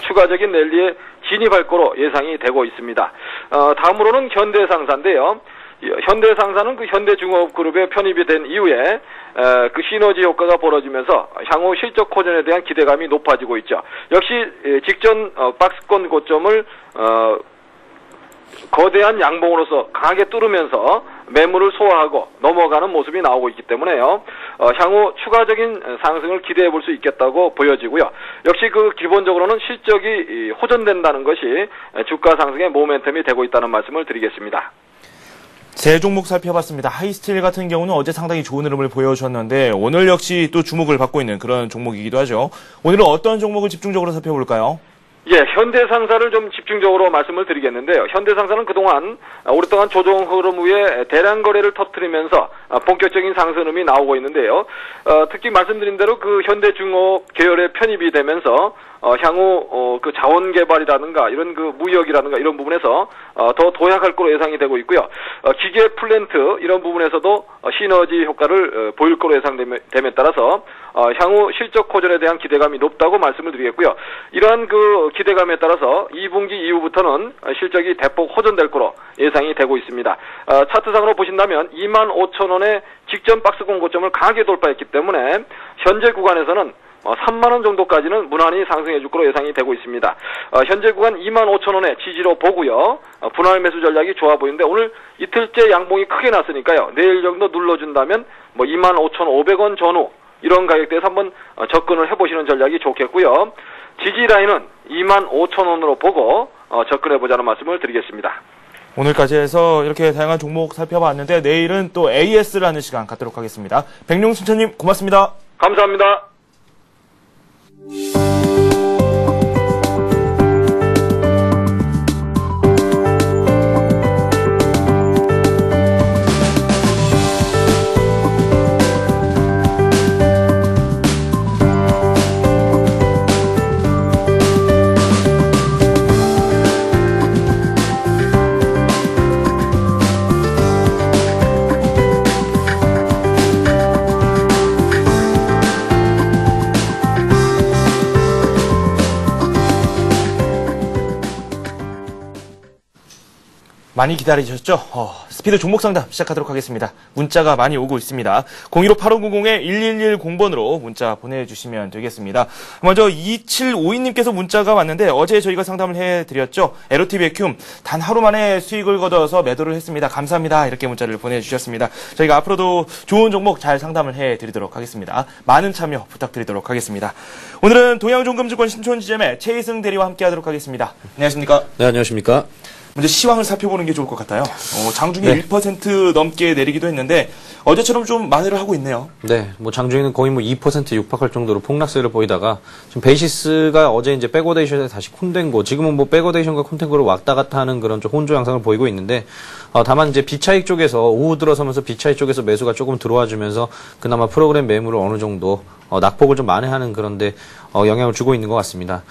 추가적인 랠리에 진입할 거로 예상이 되고 있습니다. 다음으로는 현대상사인데요. 현대상사는 그 현대중업그룹에 편입이 된 이후에 그 시너지 효과가 벌어지면서 향후 실적 호전에 대한 기대감이 높아지고 있죠. 역시 직전 박스권 고점을 거대한 양봉으로서 강하게 뚫으면서 매물을 소화하고 넘어가는 모습이 나오고 있기 때문에요. 향후 추가적인 상승을 기대해 볼 수 있겠다고 보여지고요. 역시 그 기본적으로는 실적이 호전된다는 것이 주가 상승의 모멘텀이 되고 있다는 말씀을 드리겠습니다. 세 종목 살펴봤습니다. 하이스틸 같은 경우는 어제 상당히 좋은 흐름을 보여주셨는데 오늘 역시 또 주목을 받고 있는 그런 종목이기도 하죠. 오늘은 어떤 종목을 집중적으로 살펴볼까요? 예, 현대상사를 좀 집중적으로 말씀을 드리겠는데요. 현대상사는 그동안 오랫동안 조정 흐름 후에 대량 거래를 터뜨리면서 본격적인 상승 흐름이 나오고 있는데요. 특히 말씀드린 대로 그 현대중업 계열에 편입이 되면서 향후 그 자원 개발이라든가 이런 그 무역이라든가 이런 부분에서 더 도약할 거로 예상이 되고 있고요. 기계 플랜트 이런 부분에서도 시너지 효과를 보일 거로 예상됨에 따라서 향후 실적 호전에 대한 기대감이 높다고 말씀을 드리겠고요. 이러한 그 기대감에 따라서 2분기 이후부터는 실적이 대폭 호전될 거로 예상이 되고 있습니다. 차트상으로 보신다면 25,000원의 직전 박스권 고점을 강하게 돌파했기 때문에 현재 구간에서는 3만원 정도까지는 무난히 상승해줄 거로 예상이 되고 있습니다. 현재 구간 25,000원의 지지로 보고요. 분할 매수 전략이 좋아 보이는데 오늘 이틀째 양봉이 크게 났으니까요. 내일 정도 눌러준다면 25,500원 전후 이런 가격대에서 한번 접근을 해보시는 전략이 좋겠고요. 지지 라인은 25,000원으로 보고 접근해보자는 말씀을 드리겠습니다. 오늘까지 해서 이렇게 다양한 종목 살펴봤는데 내일은 또 AS라는 시간 갖도록 하겠습니다. 백룡순천님 고맙습니다. 감사합니다. 많이 기다리셨죠? 스피드 종목 상담 시작하도록 하겠습니다. 문자가 많이 오고 있습니다. 015-8590-1110번으로 문자 보내주시면 되겠습니다. 먼저 2752님께서 문자가 왔는데 어제 저희가 상담을 해드렸죠. 에로티 베큐움 단 하루 만에 수익을 거둬서 매도를 했습니다. 감사합니다. 이렇게 문자를 보내주셨습니다. 저희가 앞으로도 좋은 종목 잘 상담을 해드리도록 하겠습니다. 많은 참여 부탁드리도록 하겠습니다. 오늘은 동양종금증권 신촌지점의 최희승 대리와 함께하도록 하겠습니다. 안녕하십니까? 네, 안녕하십니까? 먼저 시황을 살펴보는 게 좋을 것 같아요. 장중에 네. 1% 넘게 내리기도 했는데 어제처럼 좀 만회를 하고 있네요. 네, 장중에는 거의 2% 육박할 정도로 폭락세를 보이다가 지금 베이시스가 어제 이제 백워데이션에 다시 콘덴고, 지금은 백워데이션과 콘덴고를 왔다 갔다 하는 그런 좀 혼조 양상을 보이고 있는데, 다만 이제 비차익 쪽에서 오후 들어서면서 비차익 쪽에서 매수가 조금 들어와 주면서 그나마 프로그램 매물을 어느 정도 낙폭을 좀 만회하는 그런데 영향을 주고 있는 것 같습니다.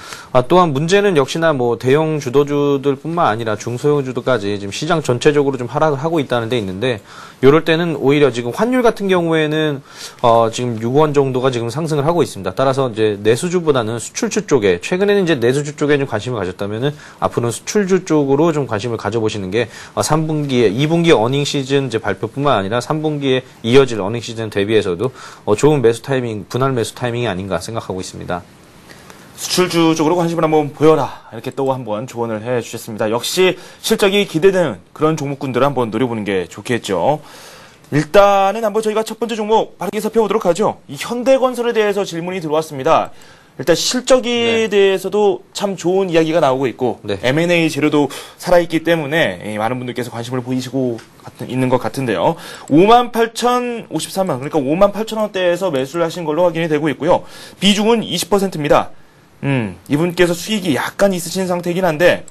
또한 문제는 역시나 뭐 대형 주도주들뿐만 아니라 중소형 주도까지 지금 시장 전체적으로 좀 하락을 하고 있다는 데 있는데 이럴 때는 오히려 지금 환율 같은 경우에는 지금 6원 정도가 지금 상승을 하고 있습니다. 따라서 이제 내수주보다는 수출주 쪽에 최근에는 이제 내수주 쪽에 좀 관심을 가졌다면은 앞으로는 수출주 쪽으로 좀 관심을 가져보시는 게 3분기에 2분기 어닝 시즌 이제 발표뿐만 아니라 3분기에 이어질 어닝 시즌 대비해서도 좋은 매수 타이밍, 분할 매수 타이밍이 아닌가 생각하고 있습니다. 수출주 쪽으로 관심을 한번 보여라. 이렇게 또 한번 조언을 해 주셨습니다. 역시 실적이 기대되는 그런 종목군들을 한번 노려보는 게 좋겠죠. 일단은 한번 저희가 첫 번째 종목 빠르게 살펴보도록 하죠. 이 현대건설에 대해서 질문이 들어왔습니다. 일단 실적에 대해서도 참 좋은 이야기가 나오고 있고 M&A 재료도 살아있기 때문에 많은 분들께서 관심을 보이시고 있는 것 같은데요. 58,053만 그러니까 58,000원대에서 매수를 하신 걸로 확인이 되고 있고요. 비중은 20%입니다. 이분께서 수익이 약간 있으신 상태이긴 한데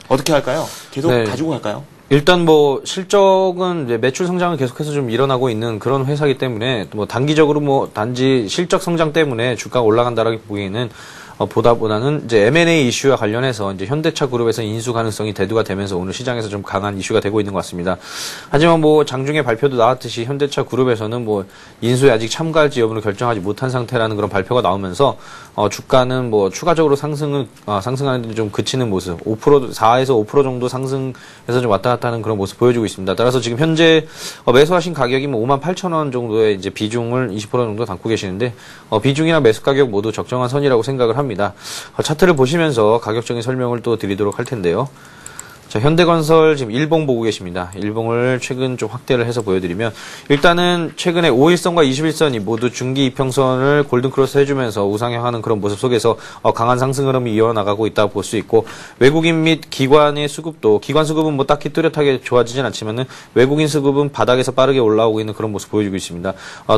어떻게 할까요? 계속 가지고 갈까요? 일단 뭐 실적은 이제 매출 성장은 계속해서 좀 일어나고 있는 그런 회사이기 때문에 뭐 단기적으로 뭐 단지 실적 성장 때문에 주가가 올라간다라고 보기에는 보다는 이제 M&A 이슈와 관련해서 이제 현대차 그룹에서 인수 가능성이 대두가 되면서 오늘 시장에서 좀 강한 이슈가 되고 있는 것 같습니다. 하지만 뭐 장중에 발표도 나왔듯이 현대차 그룹에서는 뭐 인수에 아직 참가할지 여부를 결정하지 못한 상태라는 그런 발표가 나오면서 주가는 뭐 추가적으로 상승하는 데 좀 그치는 모습, 4에서 5% 정도 상승해서 좀 왔다 갔다 하는 그런 모습 보여주고 있습니다. 따라서 지금 현재 매수하신 가격이 뭐 58,000원 정도의 이제 비중을 20% 정도 담고 계시는데 비중이나 매수 가격 모두 적정한 선이라고 생각을 합니다. 차트를 보시면서 가격적인 설명을 또 드리도록 할 텐데요. 자, 현대건설 지금 일봉 보고 계십니다. 일봉을 최근 좀 확대를 해서 보여드리면 일단은 최근에 5일선과 21선이 모두 중기 이평선을 골든크로스 해주면서 우상향하는 그런 모습 속에서 강한 상승 흐름이 이어나가고 있다고 볼 수 있고 외국인 및 기관의 수급도 기관 수급은 뭐 딱히 뚜렷하게 좋아지진 않지만은 외국인 수급은 바닥에서 빠르게 올라오고 있는 그런 모습 보여주고 있습니다.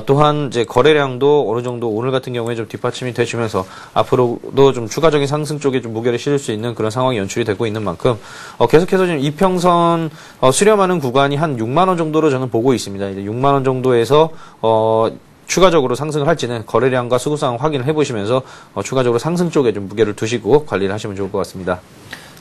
또한 이제 거래량도 어느 정도 오늘 같은 경우에 좀 뒷받침이 돼주면서 앞으로도 좀 추가적인 상승 쪽에 좀 무게를 실을 수 있는 그런 상황이 연출이 되고 있는 만큼 계속해서 지금 이평선 수렴하는 구간이 한 6만 원 정도로 저는 보고 있습니다. 이제 6만 원 정도에서 추가적으로 상승을 할지는 거래량과 수급 상황 확인을 해보시면서 추가적으로 상승 쪽에 좀 무게를 두시고 관리를 하시면 좋을 것 같습니다.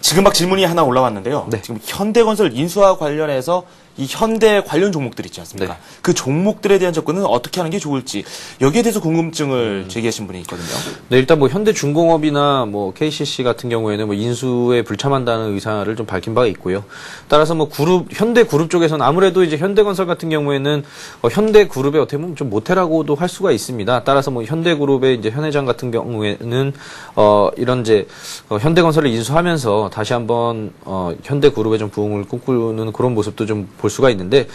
지금 막 질문이 하나 올라왔는데요. 지금 현대건설 인수와 관련해서 이 현대 관련 종목들 있지 않습니까? 그 종목들에 대한 접근은 어떻게 하는 게 좋을지 여기에 대해서 궁금증을 제기하신 분이 있거든요. 네, 일단 뭐 현대중공업이나 뭐 KCC 같은 경우에는 뭐 인수에 불참한다는 의사를 좀 밝힌 바가 있고요. 따라서 뭐 현대그룹 쪽에서는 아무래도 이제 현대건설 같은 경우에는 현대그룹의 어떻게 보면 좀 모태라고도 할 수가 있습니다. 따라서 뭐 현대그룹의 이제 현 회장 같은 경우에는 이런 이제 현대건설을 인수하면서 다시 한번 현대그룹의 좀 부흥을 꿈꾸는 그런 모습도 좀 볼 수가 있는데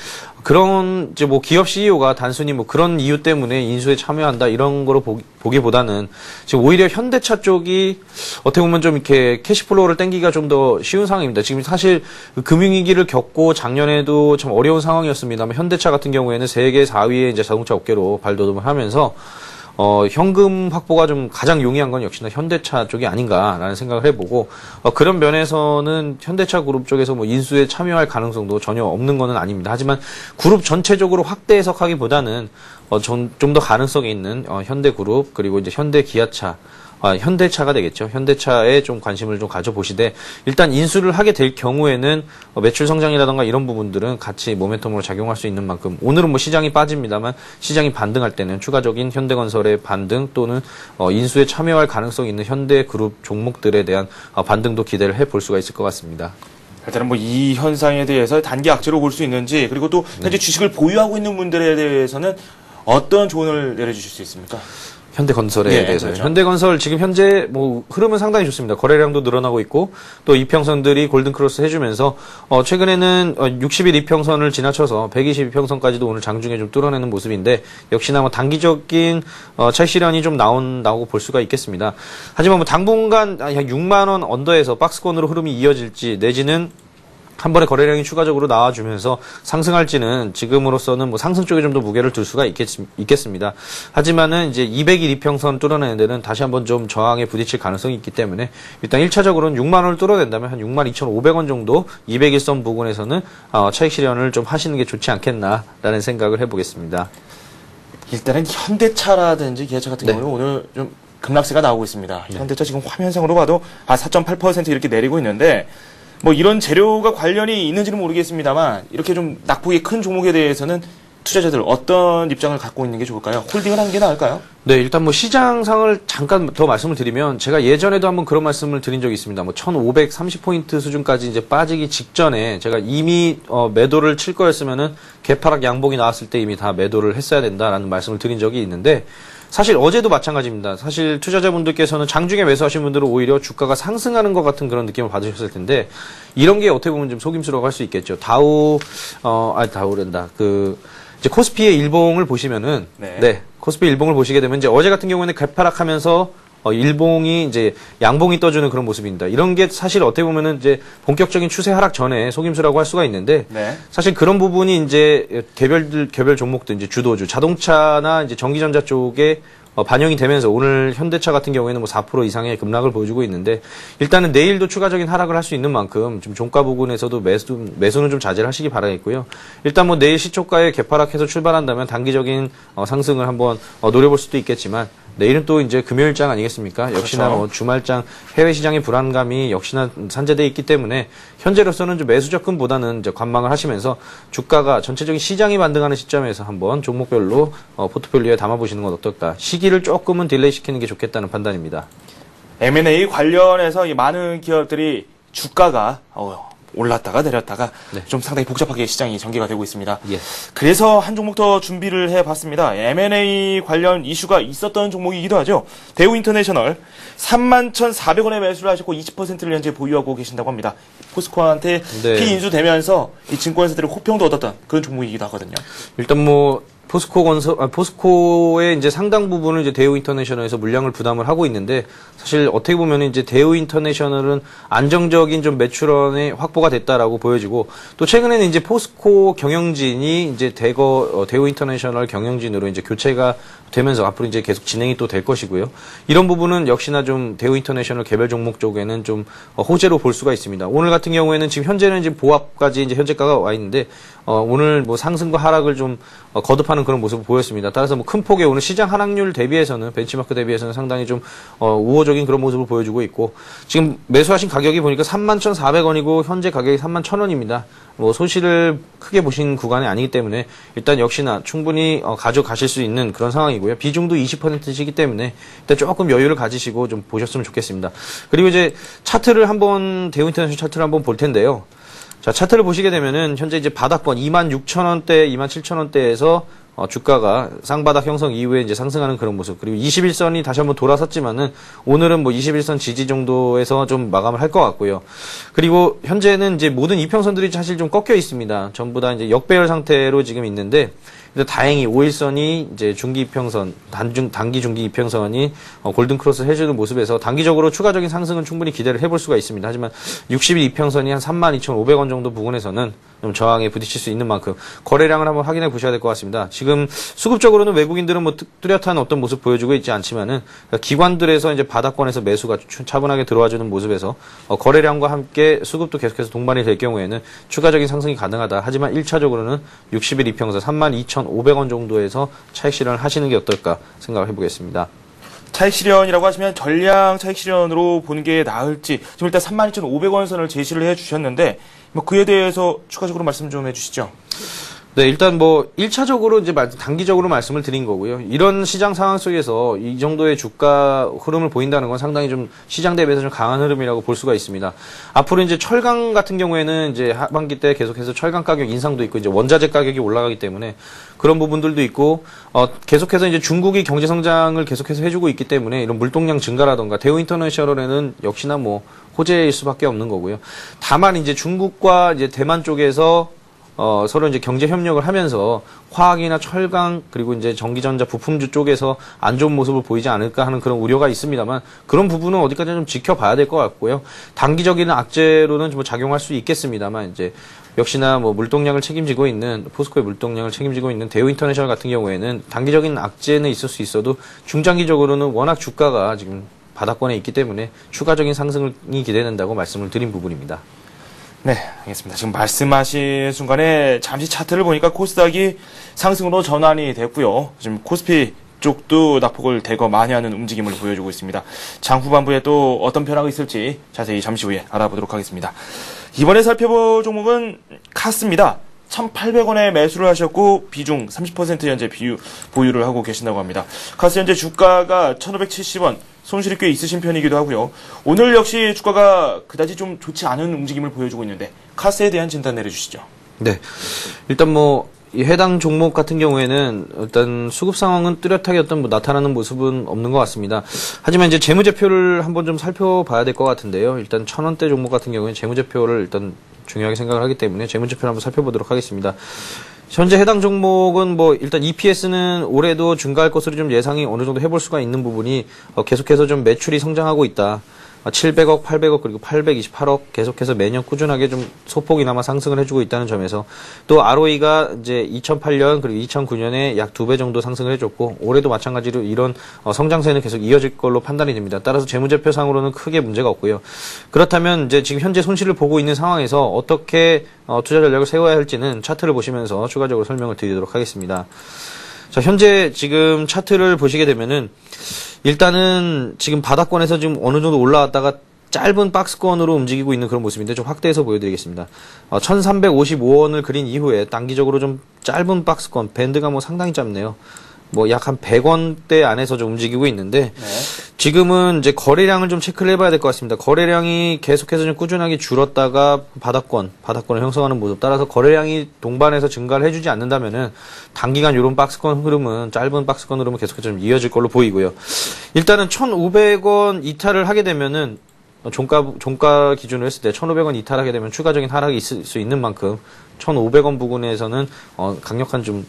그런 이제 뭐 기업 CEO가 단순히 뭐 그런 이유 때문에 인수에 참여한다 이런 거로 보기보다는 지금 오히려 현대차 쪽이 어떻게 보면 좀 이렇게 캐시플로우를 땡기기가 좀 더 쉬운 상황입니다. 지금 사실 금융위기를 겪고 작년에도 참 어려운 상황이었습니다만 현대차 같은 경우에는 세계 4위의 이제 자동차 업계로 발돋움을 하면서 현금 확보가 좀 가장 용이한 건 역시나 현대차 쪽이 아닌가라는 생각을 해보고, 그런 면에서는 현대차 그룹 쪽에서 뭐 인수에 참여할 가능성도 전혀 없는 건 아닙니다. 하지만 그룹 전체적으로 확대 해석하기보다는 좀 더 가능성이 있는 현대그룹 그리고 이제 현대기아차, 현대차가 되겠죠. 현대차에 좀 관심을 좀 가져보시되 일단 인수를 하게 될 경우에는 매출 성장이라던가 이런 부분들은 같이 모멘텀으로 작용할 수 있는 만큼 오늘은 뭐 시장이 빠집니다만 시장이 반등할 때는 추가적인 현대건설의 반등 또는 인수에 참여할 가능성이 있는 현대그룹 종목들에 대한 반등도 기대를 해볼 수가 있을 것 같습니다. 일단은 뭐 이 현상에 대해서 단기 악재로 볼 수 있는지 그리고 또 현재 주식을 보유하고 있는 분들에 대해서는 어떤 조언을 내려주실 수 있습니까? 현대건설에 대해서요. 그렇죠. 현대건설 지금 현재 뭐 흐름은 상당히 좋습니다. 거래량도 늘어나고 있고 또 이평선들이 골든크로스 해주면서 최근에는 60일 이평선을 지나쳐서 122평선까지도 오늘 장중에 좀 뚫어내는 모습인데 역시나 뭐 단기적인 차익 실현이 좀 나오고 볼 수가 있겠습니다. 하지만 뭐 당분간 6만 원 언더에서 박스권으로 흐름이 이어질지 내지는 한 번에 거래량이 추가적으로 나와주면서 상승할지는 지금으로서는 뭐 상승 쪽에 좀 더 무게를 둘 수가 있겠습니다. 하지만은 이제 200일 이평선 뚫어내는 데는 다시 한번 좀 저항에 부딪힐 가능성이 있기 때문에 일단 1차적으로는 6만 원을 뚫어낸다면 한 62,500원 정도 200일선 부근에서는 차익 실현을 좀 하시는 게 좋지 않겠나라는 생각을 해보겠습니다. 일단은 현대차라든지 기아차 같은 네. 경우는 오늘 좀 급락세가 나오고 있습니다. 현대차 지금 화면상으로 봐도 4.8% 이렇게 내리고 있는데 뭐 이런 재료가 관련이 있는지는 모르겠습니다만 이렇게 좀 낙폭이 큰 종목에 대해서는 투자자들 어떤 입장을 갖고 있는 게 좋을까요? 홀딩을 하는 게 나을까요? 네, 일단 뭐 시장상을 잠깐 더 말씀을 드리면 제가 예전에도 한번 그런 말씀을 드린 적이 있습니다. 뭐 1530포인트 수준까지 이제 빠지기 직전에 제가 이미 매도를 칠 거였으면은 개파락 양봉이 나왔을 때 이미 다 매도를 했어야 된다라는 말씀을 드린 적이 있는데 사실 어제도 마찬가지입니다. 사실 투자자분들께서는 장중에 매수하신 분들은 오히려 주가가 상승하는 것 같은 그런 느낌을 받으셨을 텐데 이런 게 어떻게 보면 좀 속임수라고 할 수 있겠죠. 다우랜다. 이제 코스피의 일봉을 보시면은 네. 코스피 일봉을 보시게 되면 이제 어제 같은 경우에는 개파락하면서 일봉이 이제 양봉이 떠주는 그런 모습입니다. 이런 게 사실 어떻게 보면은 이제 본격적인 추세 하락 전에 속임수라고 할 수가 있는데 네. 사실 그런 부분이 이제 개별 종목들 이제 주도주 자동차나 이제 전기전자 쪽에 반영이 되면서 오늘 현대차 같은 경우에는 뭐 4% 이상의 급락을 보여주고 있는데 일단은 내일도 추가적인 하락을 할 수 있는 만큼 좀 종가 부근에서도 매수는 좀 자제를 하시기 바라겠고요. 일단 뭐 내일 시초가에 개파락해서 출발한다면 단기적인 상승을 한번 노려볼 수도 있겠지만 내일은 또 이제 금요일장 아니겠습니까? 역시나 그렇죠. 뭐 주말장 해외 시장의 불안감이 역시나 산재되어 있기 때문에 현재로서는 좀 매수 접근보다는 이제 관망을 하시면서 주가가 전체적인 시장이 반등하는 시점에서 한번 종목별로 포트폴리오에 담아보시는 건 어떨까? 시기를 조금은 딜레이 시키는 게 좋겠다는 판단입니다. M&A 관련해서 이 많은 기업들이 주가가 올랐다가 내렸다가 네. 좀 상당히 복잡하게 시장이 전개가 되고 있습니다. 예. 그래서 한 종목 더 준비를 해봤습니다. M&A 관련 이슈가 있었던 종목이기도 하죠. 대우인터내셔널 31,400원에 매수를 하셨고 20%를 현재 보유하고 계신다고 합니다. 포스코한테 네. 피인수되면서 이 증권사들의 호평도 얻었던 그런 종목이기도 하거든요. 일단 뭐 포스코의 이제 상당 부분을 이제 대우인터내셔널에서 물량을 부담을 하고 있는데 사실 어떻게 보면 이제 대우인터내셔널은 안정적인 좀 매출원이 확보가 됐다라고 보여지고 또 최근에는 이제 포스코 경영진이 이제 대우인터내셔널 경영진으로 이제 교체가 되면서 앞으로 이제 계속 진행이 또 될 것이고요. 이런 부분은 역시나 좀 대우인터내셔널 개별 종목 쪽에는 좀 호재로 볼 수가 있습니다. 오늘 같은 경우에는 지금 현재는 지금 보합까지 이제 현재가가 와 있는데 오늘 뭐 상승과 하락을 좀 거듭하는 그런 모습을 보였습니다. 따라서 뭐 큰 폭의 오늘 시장 하락률 대비해서는 벤치마크 대비해서는 상당히 좀 우호적인 그런 모습을 보여주고 있고 지금 매수하신 가격이 보니까 31,400원이고 현재 가격이 31,000원입니다. 뭐 소실을 크게 보신 구간이 아니기 때문에 일단 역시나 충분히 가져가실 수 있는 그런 상황이고요. 비중도 20%시기 때문에 일단 조금 여유를 가지시고 좀 보셨으면 좋겠습니다. 그리고 이제 차트를 한번 대우인터내셔널 차트를 한번 볼 텐데요. 자, 차트를 보시게 되면은 현재 이제 바닥권 26,000원대, 27,000원대에서 주가가 쌍바닥 형성 이후에 이제 상승하는 그런 모습. 그리고 21선이 다시 한번 돌아섰지만은 오늘은 뭐 21선 지지 정도에서 좀 마감을 할 것 같고요. 그리고 현재는 이제 모든 이평선들이 사실 좀 꺾여 있습니다. 전부 다 이제 역배열 상태로 지금 있는데 근데 다행히 5일선이 이제 중기 이평선, 단기 중기 이평선이 골든 크로스 해주는 모습에서 단기적으로 추가적인 상승은 충분히 기대를 해볼 수가 있습니다. 하지만 60일 이평선이 한 32,500원 정도 부근에서는 좀 저항에 부딪힐 수 있는 만큼 거래량을 한번 확인해 보셔야 될 것 같습니다. 지금 수급적으로는 외국인들은 뭐 뚜렷한 어떤 모습 보여주고 있지 않지만은 기관들에서 이제 바닥권에서 매수가 차분하게 들어와주는 모습에서 거래량과 함께 수급도 계속해서 동반이 될 경우에는 추가적인 상승이 가능하다. 하지만 1차적으로는 60일 이평선 32,500원 정도에서 차익 실현을 하시는 게 어떨까 생각을 해보겠습니다. 차익 실현이라고 하시면 전량 차익 실현으로 보는 게 나을지 지금 일단 32,500원 선을 제시를 해주셨는데 뭐 그에 대해서 추가적으로 말씀 좀 해주시죠. 네, 일단 뭐 1차적으로 이제 단기적으로 말씀을 드린 거고요. 이런 시장 상황 속에서 이 정도의 주가 흐름을 보인다는 건 상당히 좀 시장 대비해서 좀 강한 흐름이라고 볼 수가 있습니다. 앞으로 이제 철강 같은 경우에는 이제 하반기 때 계속해서 철강 가격 인상도 있고 이제 원자재 가격이 올라가기 때문에 그런 부분들도 있고 계속해서 이제 중국이 경제 성장을 계속해서 해주고 있기 때문에 이런 물동량 증가라던가 대우인터내셔널에는 역시나 뭐 호재일 수밖에 없는 거고요. 다만 이제 중국과 이제 대만 쪽에서 서로 이제 경제 협력을 하면서 화학이나 철강 그리고 이제 전기전자 부품주 쪽에서 안 좋은 모습을 보이지 않을까 하는 그런 우려가 있습니다만 그런 부분은 어디까지 좀 지켜봐야 될 것 같고요. 단기적인 악재로는 좀 작용할 수 있겠습니다만 이제 역시나 뭐 물동량을 책임지고 있는 포스코의 물동량을 책임지고 있는 대우인터내셔널 같은 경우에는 단기적인 악재는 있을 수 있어도 중장기적으로는 워낙 주가가 지금 바닥권에 있기 때문에 추가적인 상승이 기대된다고 말씀을 드린 부분입니다. 네, 알겠습니다. 지금 말씀하신 순간에 잠시 차트를 보니까 코스닥이 상승으로 전환이 됐고요. 지금 코스피 쪽도 낙폭을 대거 많이 하는 움직임을 보여주고 있습니다. 장 후반부에 또 어떤 변화가 있을지 자세히 잠시 후에 알아보도록 하겠습니다. 이번에 살펴볼 종목은 카스입니다. 1,800원에 매수를 하셨고 비중 30% 현재 보유를 하고 계신다고 합니다. 카스 현재 주가가 1,570원, 손실이 꽤 있으신 편이기도 하고요. 오늘 역시 주가가 그다지 좀 좋지 않은 움직임을 보여주고 있는데 카스에 대한 진단 내려주시죠. 네, 일단 이 해당 종목 같은 경우에는 일단 수급 상황은 뚜렷하게 나타나는 모습은 없는 것 같습니다. 하지만 이제 재무제표를 한번 좀 살펴봐야 될 것 같은데요. 일단 1,000원대 종목 같은 경우에는 재무제표를 일단 중요하게 생각을 하기 때문에 재무제표를 한번 살펴보도록 하겠습니다. 현재 해당 종목은 일단 EPS는 올해도 증가할 것으로 좀 예상이 어느 정도 해볼 수가 있는 부분이 계속해서 좀 매출이 성장하고 있다. 700억, 800억, 그리고 828억 계속해서 매년 꾸준하게 좀 소폭이나마 상승을 해주고 있다는 점에서 또 ROE가 이제 2008년 그리고 2009년에 약 2배 정도 상승을 해줬고 올해도 마찬가지로 이런 성장세는 계속 이어질 걸로 판단이 됩니다. 따라서 재무제표상으로는 크게 문제가 없고요. 그렇다면 이제 지금 현재 손실을 보고 있는 상황에서 어떻게 투자 전략을 세워야 할지는 차트를 보시면서 추가적으로 설명을 드리도록 하겠습니다. 자, 현재 지금 차트를 보시게 되면은 일단은 지금 바닥권에서 지금 어느 정도 올라왔다가 짧은 박스권으로 움직이고 있는 그런 모습인데 좀 확대해서 보여드리겠습니다. 1355원을 그린 이후에 단기적으로 좀 짧은 박스권, 밴드가 상당히 짧네요. 약 한 100원대 안에서 좀 움직이고 있는데 지금은 이제 거래량을 좀 체크를 해봐야 될 것 같습니다. 거래량이 계속해서 좀 꾸준하게 줄었다가 바닥권을 형성하는 모습 따라서 거래량이 동반해서 증가를 해주지 않는다면은 단기간 이런 박스권 흐름은 짧은 박스권 흐름은 계속해서 좀 이어질 걸로 보이고요. 일단은 1,500원 이탈을 하게 되면은 종가 기준으로 했을 때 1,500원 이탈하게 되면 추가적인 하락이 있을 수 있는 만큼 1,500원 부근에서는 강력한 좀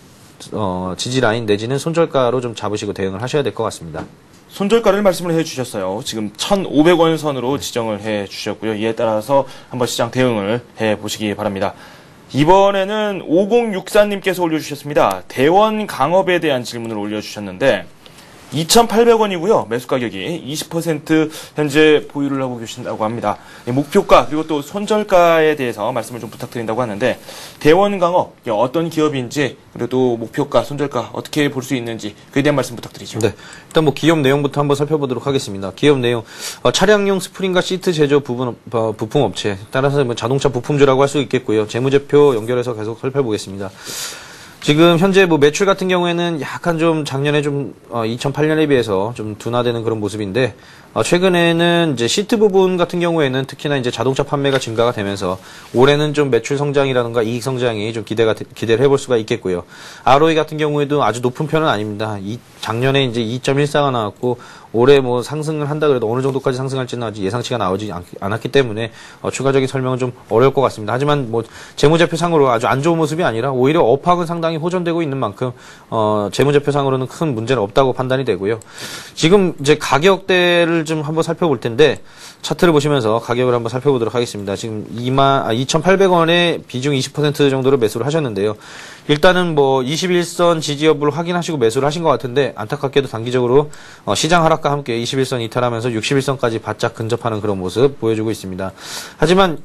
지지라인 내지는 손절가로 좀 잡으시고 대응을 하셔야 될 것 같습니다. 손절가를 말씀을 해주셨어요. 지금 1,500원 선으로 지정을 해주셨고요. 이에 따라서 한번 시장 대응을 해보시기 바랍니다. 이번에는 5064님께서 올려주셨습니다. 대원 강업에 대한 질문을 올려주셨는데 2,800원이고요. 매수 가격이 20% 현재 보유를 하고 계신다고 합니다. 목표가 그리고 또 손절가에 대해서 말씀을 좀 부탁드린다고 하는데 대원강업 어떤 기업인지 그리고 또 목표가, 손절가 어떻게 볼 수 있는지 그에 대한 말씀 부탁드리죠. 네, 일단 기업 내용부터 한번 살펴보도록 하겠습니다. 기업 내용 차량용 스프링과 시트 제조 부품 업체 따라서 자동차 부품주라고 할 수 있겠고요. 재무제표 연결해서 계속 살펴보겠습니다. 지금 현재 매출 같은 경우에는 약간 좀 작년에 2008년에 비해서 좀 둔화되는 그런 모습인데 최근에는 이제 시트 부분 같은 경우에는 특히나 이제 자동차 판매가 증가가 되면서 올해는 좀 매출 성장이라든가 이익 성장이 좀 기대를 해볼 수가 있겠고요. ROE 같은 경우에도 아주 높은 편은 아닙니다. 작년에 이제 2.14가 나왔고 올해 상승을 한다 그래도 어느 정도까지 상승할지는 아직 예상치가 나오지 않았기 때문에 추가적인 설명은 좀 어려울 것 같습니다. 하지만 재무제표상으로 아주 안 좋은 모습이 아니라 오히려 업황은 상당히 호전되고 있는 만큼 재무제표상으로는 큰 문제는 없다고 판단이 되고요. 지금 이제 가격대를 좀 한번 살펴볼 텐데 차트를 보시면서 가격을 한번 살펴보도록 하겠습니다. 지금 2,800원에 비중 20% 정도로 매수를 하셨는데요. 일단은 21선 지지 여부를 확인하시고 매수를 하신 것 같은데 안타깝게도 단기적으로 시장 하락과 함께 21선 이탈하면서 61선까지 바짝 근접하는 그런 모습 보여주고 있습니다. 하지만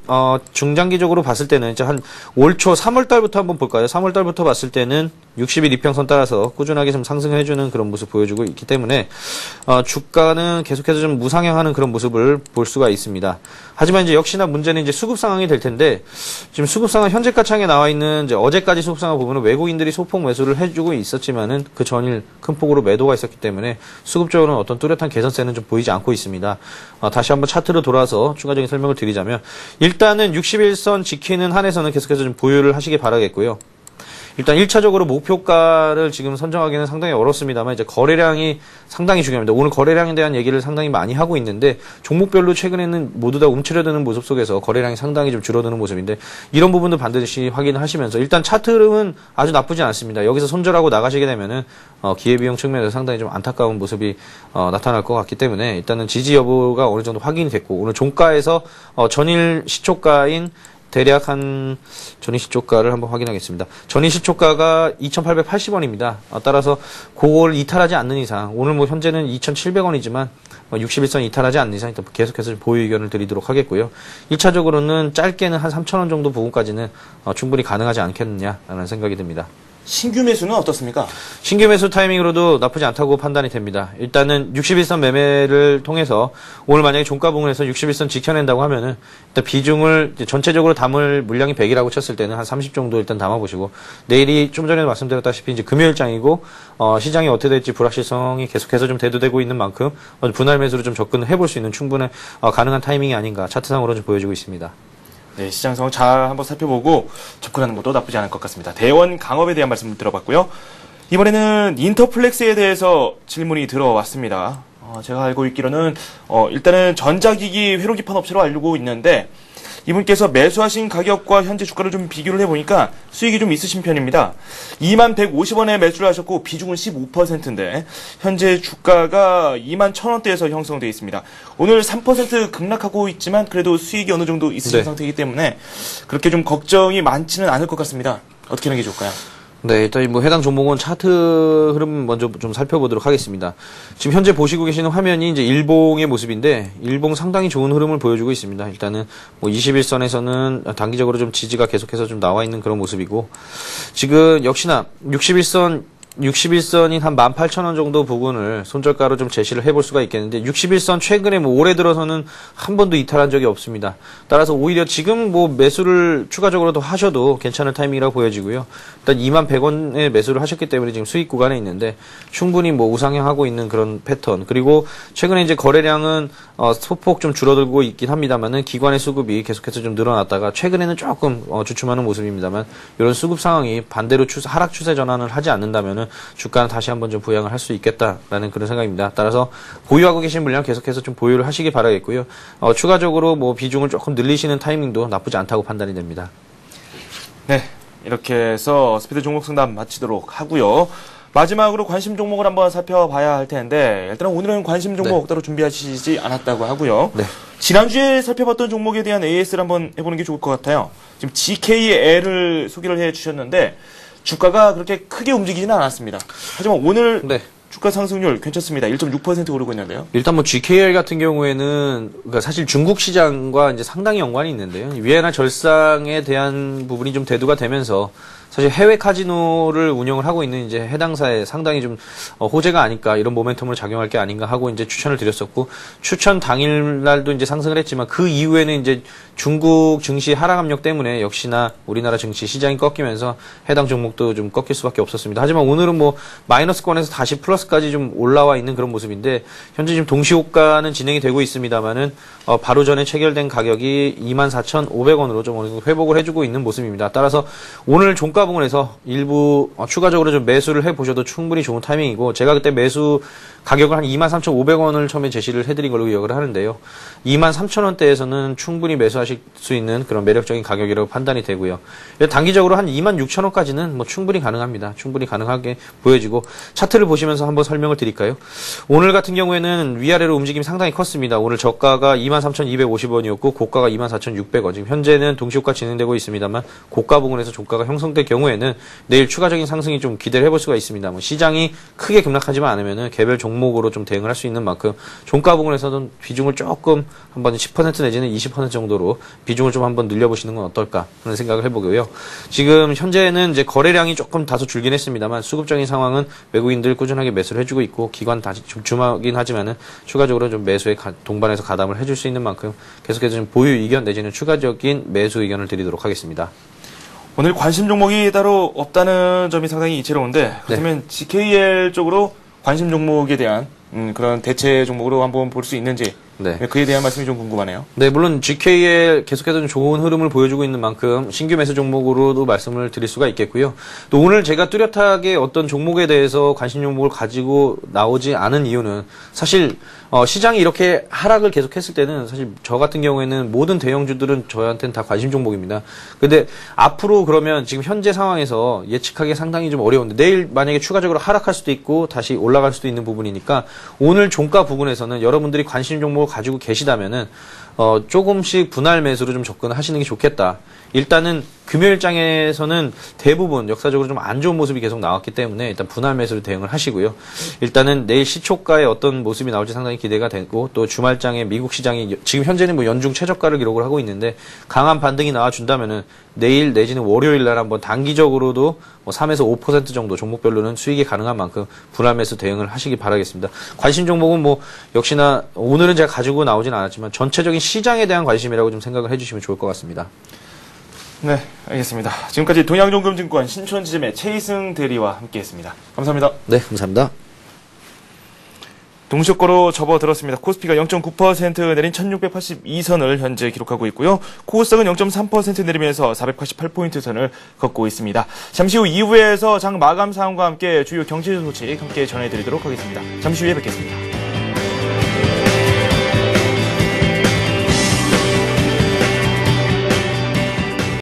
중장기적으로 봤을 때는 이제 한 올 초 3월달부터 한번 볼까요? 3월달부터 봤을 때는 60일 이평선 따라서 꾸준하게 좀 상승해주는 그런 모습 보여주고 있기 때문에 주가는 계속해서 좀 무상향하는 그런 모습을 볼 수가 있습니다. 하지만 이제 역시나 문제는 이제 수급 상황이 될 텐데 지금 수급 상황 현재가 창에 나와 있는 이제 어제까지 수급 상황 보면은 외국인들이 소폭 매수를 해주고 있었지만은 그 전일 큰 폭으로 매도가 있었기 때문에 수급적으로는 어떤 뚜렷한 개선세는 좀 보이지 않고 있습니다. 다시 한번 차트로 돌아서 추가적인 설명을 드리자면 일단은 61선 지키는 한에서는 계속해서 좀 보유를 하시길 바라겠고요. 일단 1차적으로 목표가를 지금 선정하기는 상당히 어렵습니다만 이제 거래량이 상당히 중요합니다. 오늘 거래량에 대한 얘기를 상당히 많이 하고 있는데 종목별로 최근에는 모두 다 움츠려드는 모습 속에서 거래량이 상당히 좀 줄어드는 모습인데 이런 부분도 반드시 확인하시면서 일단 차트 흐름은 아주 나쁘지 않습니다. 여기서 손절하고 나가시게 되면은 기회비용 측면에서 상당히 좀 안타까운 모습이 나타날 것 같기 때문에 일단은 지지 여부가 어느 정도 확인이 됐고 오늘 종가에서 전일 시초가인 대략 한 전일시초가를 한번 확인하겠습니다. 전일시초가가 2,880원입니다. 따라서 그걸 이탈하지 않는 이상 오늘 뭐 현재는 2,700원이지만 61선 이탈하지 않는 이상 일단 계속해서 보유 의견을 드리도록 하겠고요. 1차적으로는 짧게는 한 3,000원 정도 부분까지는 충분히 가능하지 않겠느냐라는 생각이 듭니다. 신규 매수는 어떻습니까? 신규 매수 타이밍으로도 나쁘지 않다고 판단이 됩니다. 일단은 61선 매매를 통해서 오늘 만약에 종가 부분에서 61선 지켜낸다고 하면은 일단 비중을 전체적으로 담을 물량이 100이라고 쳤을 때는 한 30 정도 일단 담아보시고 내일이 좀 전에 말씀드렸다시피 이제 금요일장이고 시장이 어떻게 될지 불확실성이 계속해서 좀 대두되고 있는 만큼 분할 매수로 좀 접근을 해볼 수 있는 충분한 가능한 타이밍이 아닌가 차트상으로 좀 보여지고 있습니다. 네, 시장 상황 잘 한번 살펴보고 접근하는 것도 나쁘지 않을 것 같습니다. 대원 강업에 대한 말씀을 들어봤고요. 이번에는 인터플렉스에 대해서 질문이 들어왔습니다. 제가 알고 있기로는 일단은 전자기기 회로기판 업체로 알고 있는데 이분께서 매수하신 가격과 현재 주가를 좀 비교를 해보니까 수익이 좀 있으신 편입니다. 2150원에 매수를 하셨고 비중은 15%인데 현재 주가가 21,000원대에서 형성되어 있습니다. 오늘 3% 급락하고 있지만 그래도 수익이 어느 정도 있으신 상태이기 때문에 그렇게 좀 걱정이 많지는 않을 것 같습니다. 어떻게 하는 게 좋을까요? 네, 일단 뭐 해당 종목은 차트 흐름 먼저 좀 살펴보도록 하겠습니다. 지금 현재 보시고 계시는 화면이 이제 일봉의 모습인데 일봉 상당히 좋은 흐름을 보여주고 있습니다. 일단은 뭐 21선에서는 단기적으로 좀 지지가 계속해서 좀 나와 있는 그런 모습이고 지금 역시나 61선인 한 18,000원 정도 부분을 손절가로 좀 제시를 해볼 수가 있겠는데 61선 최근에 뭐 올해 들어서는 한 번도 이탈한 적이 없습니다. 따라서 오히려 지금 뭐 매수를 추가적으로 더 하셔도 괜찮을 타이밍이라고 보여지고요. 일단 21,100원에 매수를 하셨기 때문에 지금 수익 구간에 있는데 충분히 뭐 우상향하고 있는 그런 패턴 그리고 최근에 이제 거래량은 소폭 좀 줄어들고 있긴 합니다만은 기관의 수급이 계속해서 좀 늘어났다가 최근에는 조금 주춤하는 모습입니다만 이런 수급 상황이 반대로 하락 추세 전환을 하지 않는다면은 주가는 다시 한번 좀 부양을 할 수 있겠다라는 그런 생각입니다. 따라서 보유하고 계신 물량 계속해서 좀 보유를 하시기 바라겠고요. 추가적으로 뭐 비중을 조금 늘리시는 타이밍도 나쁘지 않다고 판단이 됩니다. 네, 이렇게 해서 스피드 종목 상담 마치도록 하고요. 마지막으로 관심 종목을 한번 살펴봐야 할 텐데 일단은 오늘은 관심 종목 따로 준비하시지 않았다고 하고요. 네. 지난주에 살펴봤던 종목에 대한 AS를 한번 해보는 게 좋을 것 같아요. 지금 GKL을 소개를 해주셨는데 주가가 그렇게 크게 움직이지는 않았습니다. 하지만 오늘 주가 상승률 괜찮습니다. 1.6% 오르고 있는데요. 일단 뭐 GKL 같은 경우에는 그러니까 사실 중국 시장과 이제 상당히 연관이 있는데요. 위안화 절상에 대한 부분이 좀 대두가 되면서 사실 해외 카지노를 운영을 하고 있는 이제 해당사에 상당히 좀 호재가 아닐까 이런 모멘텀을 작용할 게 아닌가 하고 이제 추천을 드렸었고 추천 당일날도 이제 상승을 했지만 그 이후에는 이제 중국 증시 하락 압력 때문에 역시나 우리나라 증시 시장이 꺾이면서 해당 종목도 좀 꺾일 수밖에 없었습니다. 하지만 오늘은 뭐 마이너스권에서 다시 플러스까지 좀 올라와 있는 그런 모습인데 현재 지금 동시호가는 진행이 되고 있습니다만은 바로 전에 체결된 가격이 24,500원으로 좀 어느 정도 회복을 해주고 있는 모습입니다. 따라서 오늘 종가 부분에서 일부 추가적으로 좀 매수를 해보셔도 충분히 좋은 타이밍이고 제가 그때 매수 가격을 한 23,500원을 처음에 제시를 해드린 걸로 기억을 하는데요. 23,000원대에서는 충분히 매수하실 수 있는 그런 매력적인 가격이라고 판단이 되고요. 단기적으로 한 26,000원까지는 뭐 충분히 가능합니다. 충분히 가능하게 보여지고 차트를 보시면서 한번 설명을 드릴까요? 오늘 같은 경우에는 위아래로 움직임이 상당히 컸습니다. 오늘 저가가 23,250원이었고 고가가 24,600원. 지금 현재는 동시호가 진행되고 있습니다만 고가 부분에서 종가가 형성될 경우에는 내일 추가적인 상승이 좀 기대를 해볼 수가 있습니다. 뭐 시장이 크게 급락하지만 않으면은 개별 종목으로 좀 대응을 할 수 있는 만큼 종가 부분에서는 비중을 조금 한번 10% 내지는 20% 정도로 비중을 좀 한번 늘려보시는 건 어떨까 하는 생각을 해보고요. 지금 현재는 이제 거래량이 조금 다소 줄긴 했습니다만 수급적인 상황은 외국인들 꾸준하게 매수를 해주고 있고 기관 다시 좀 주춤하긴 하지만은 추가적으로 좀 매수에 동반해서 가담을 해줄 수 있는 만큼 계속해서 좀 보유 의견 내지는 추가적인 매수 의견을 드리도록 하겠습니다. 오늘 관심 종목이 따로 없다는 점이 상당히 이채로운데 그렇다면 GKL 쪽으로 관심 종목에 대한 그런 대체 종목으로 한번 볼 수 있는지 그에 대한 말씀이 좀 궁금하네요. 네, 물론 GKL 계속해서 좀 좋은 흐름을 보여주고 있는 만큼 신규 매수 종목으로도 말씀을 드릴 수가 있겠고요. 또 오늘 제가 뚜렷하게 어떤 종목에 대해서 관심 종목을 가지고 나오지 않은 이유는 사실 시장이 이렇게 하락을 계속했을 때는 사실 저 같은 경우에는 모든 대형주들은 저한테는 다 관심 종목입니다. 근데 앞으로 그러면 지금 현재 상황에서 예측하기 상당히 좀 어려운데 내일 만약에 추가적으로 하락할 수도 있고 다시 올라갈 수도 있는 부분이니까 오늘 종가 부분에서는 여러분들이 관심 종목을 가지고 계시다면은 조금씩 분할 매수로 좀 접근하시는 게 좋겠다. 일단은 금요일장에서는 대부분 역사적으로 좀 안 좋은 모습이 계속 나왔기 때문에 일단 분할 매수로 대응을 하시고요. 일단은 내일 시초가에 어떤 모습이 나올지 상당히 기대가 되고, 또 주말장에 미국 시장이 지금 현재는 뭐 연중 최저가를 기록을 하고 있는데 강한 반등이 나와준다면은 내일 내지는 월요일 날 한번 단기적으로도 뭐 3에서 5% 정도 종목별로는 수익이 가능한 만큼 분할 매수 대응을 하시기 바라겠습니다. 관심 종목은 뭐 역시나 오늘은 제가 가지고 나오진 않았지만 전체적인 시장에 대한 관심이라고 좀 생각을 해주시면 좋을 것 같습니다. 네, 알겠습니다. 지금까지 동양종금증권 신촌지점의 최희승 대리와 함께했습니다. 감사합니다. 네, 감사합니다. 동시효과로 접어들었습니다. 코스피가 0.9% 내린 1682선을 현재 기록하고 있고요. 코스닥은 0.3% 내리면서 488포인트 선을 걷고 있습니다. 잠시 후 2부에서 장 마감 사항과 함께 주요 경제 소식 함께 전해드리도록 하겠습니다. 잠시 후에 뵙겠습니다.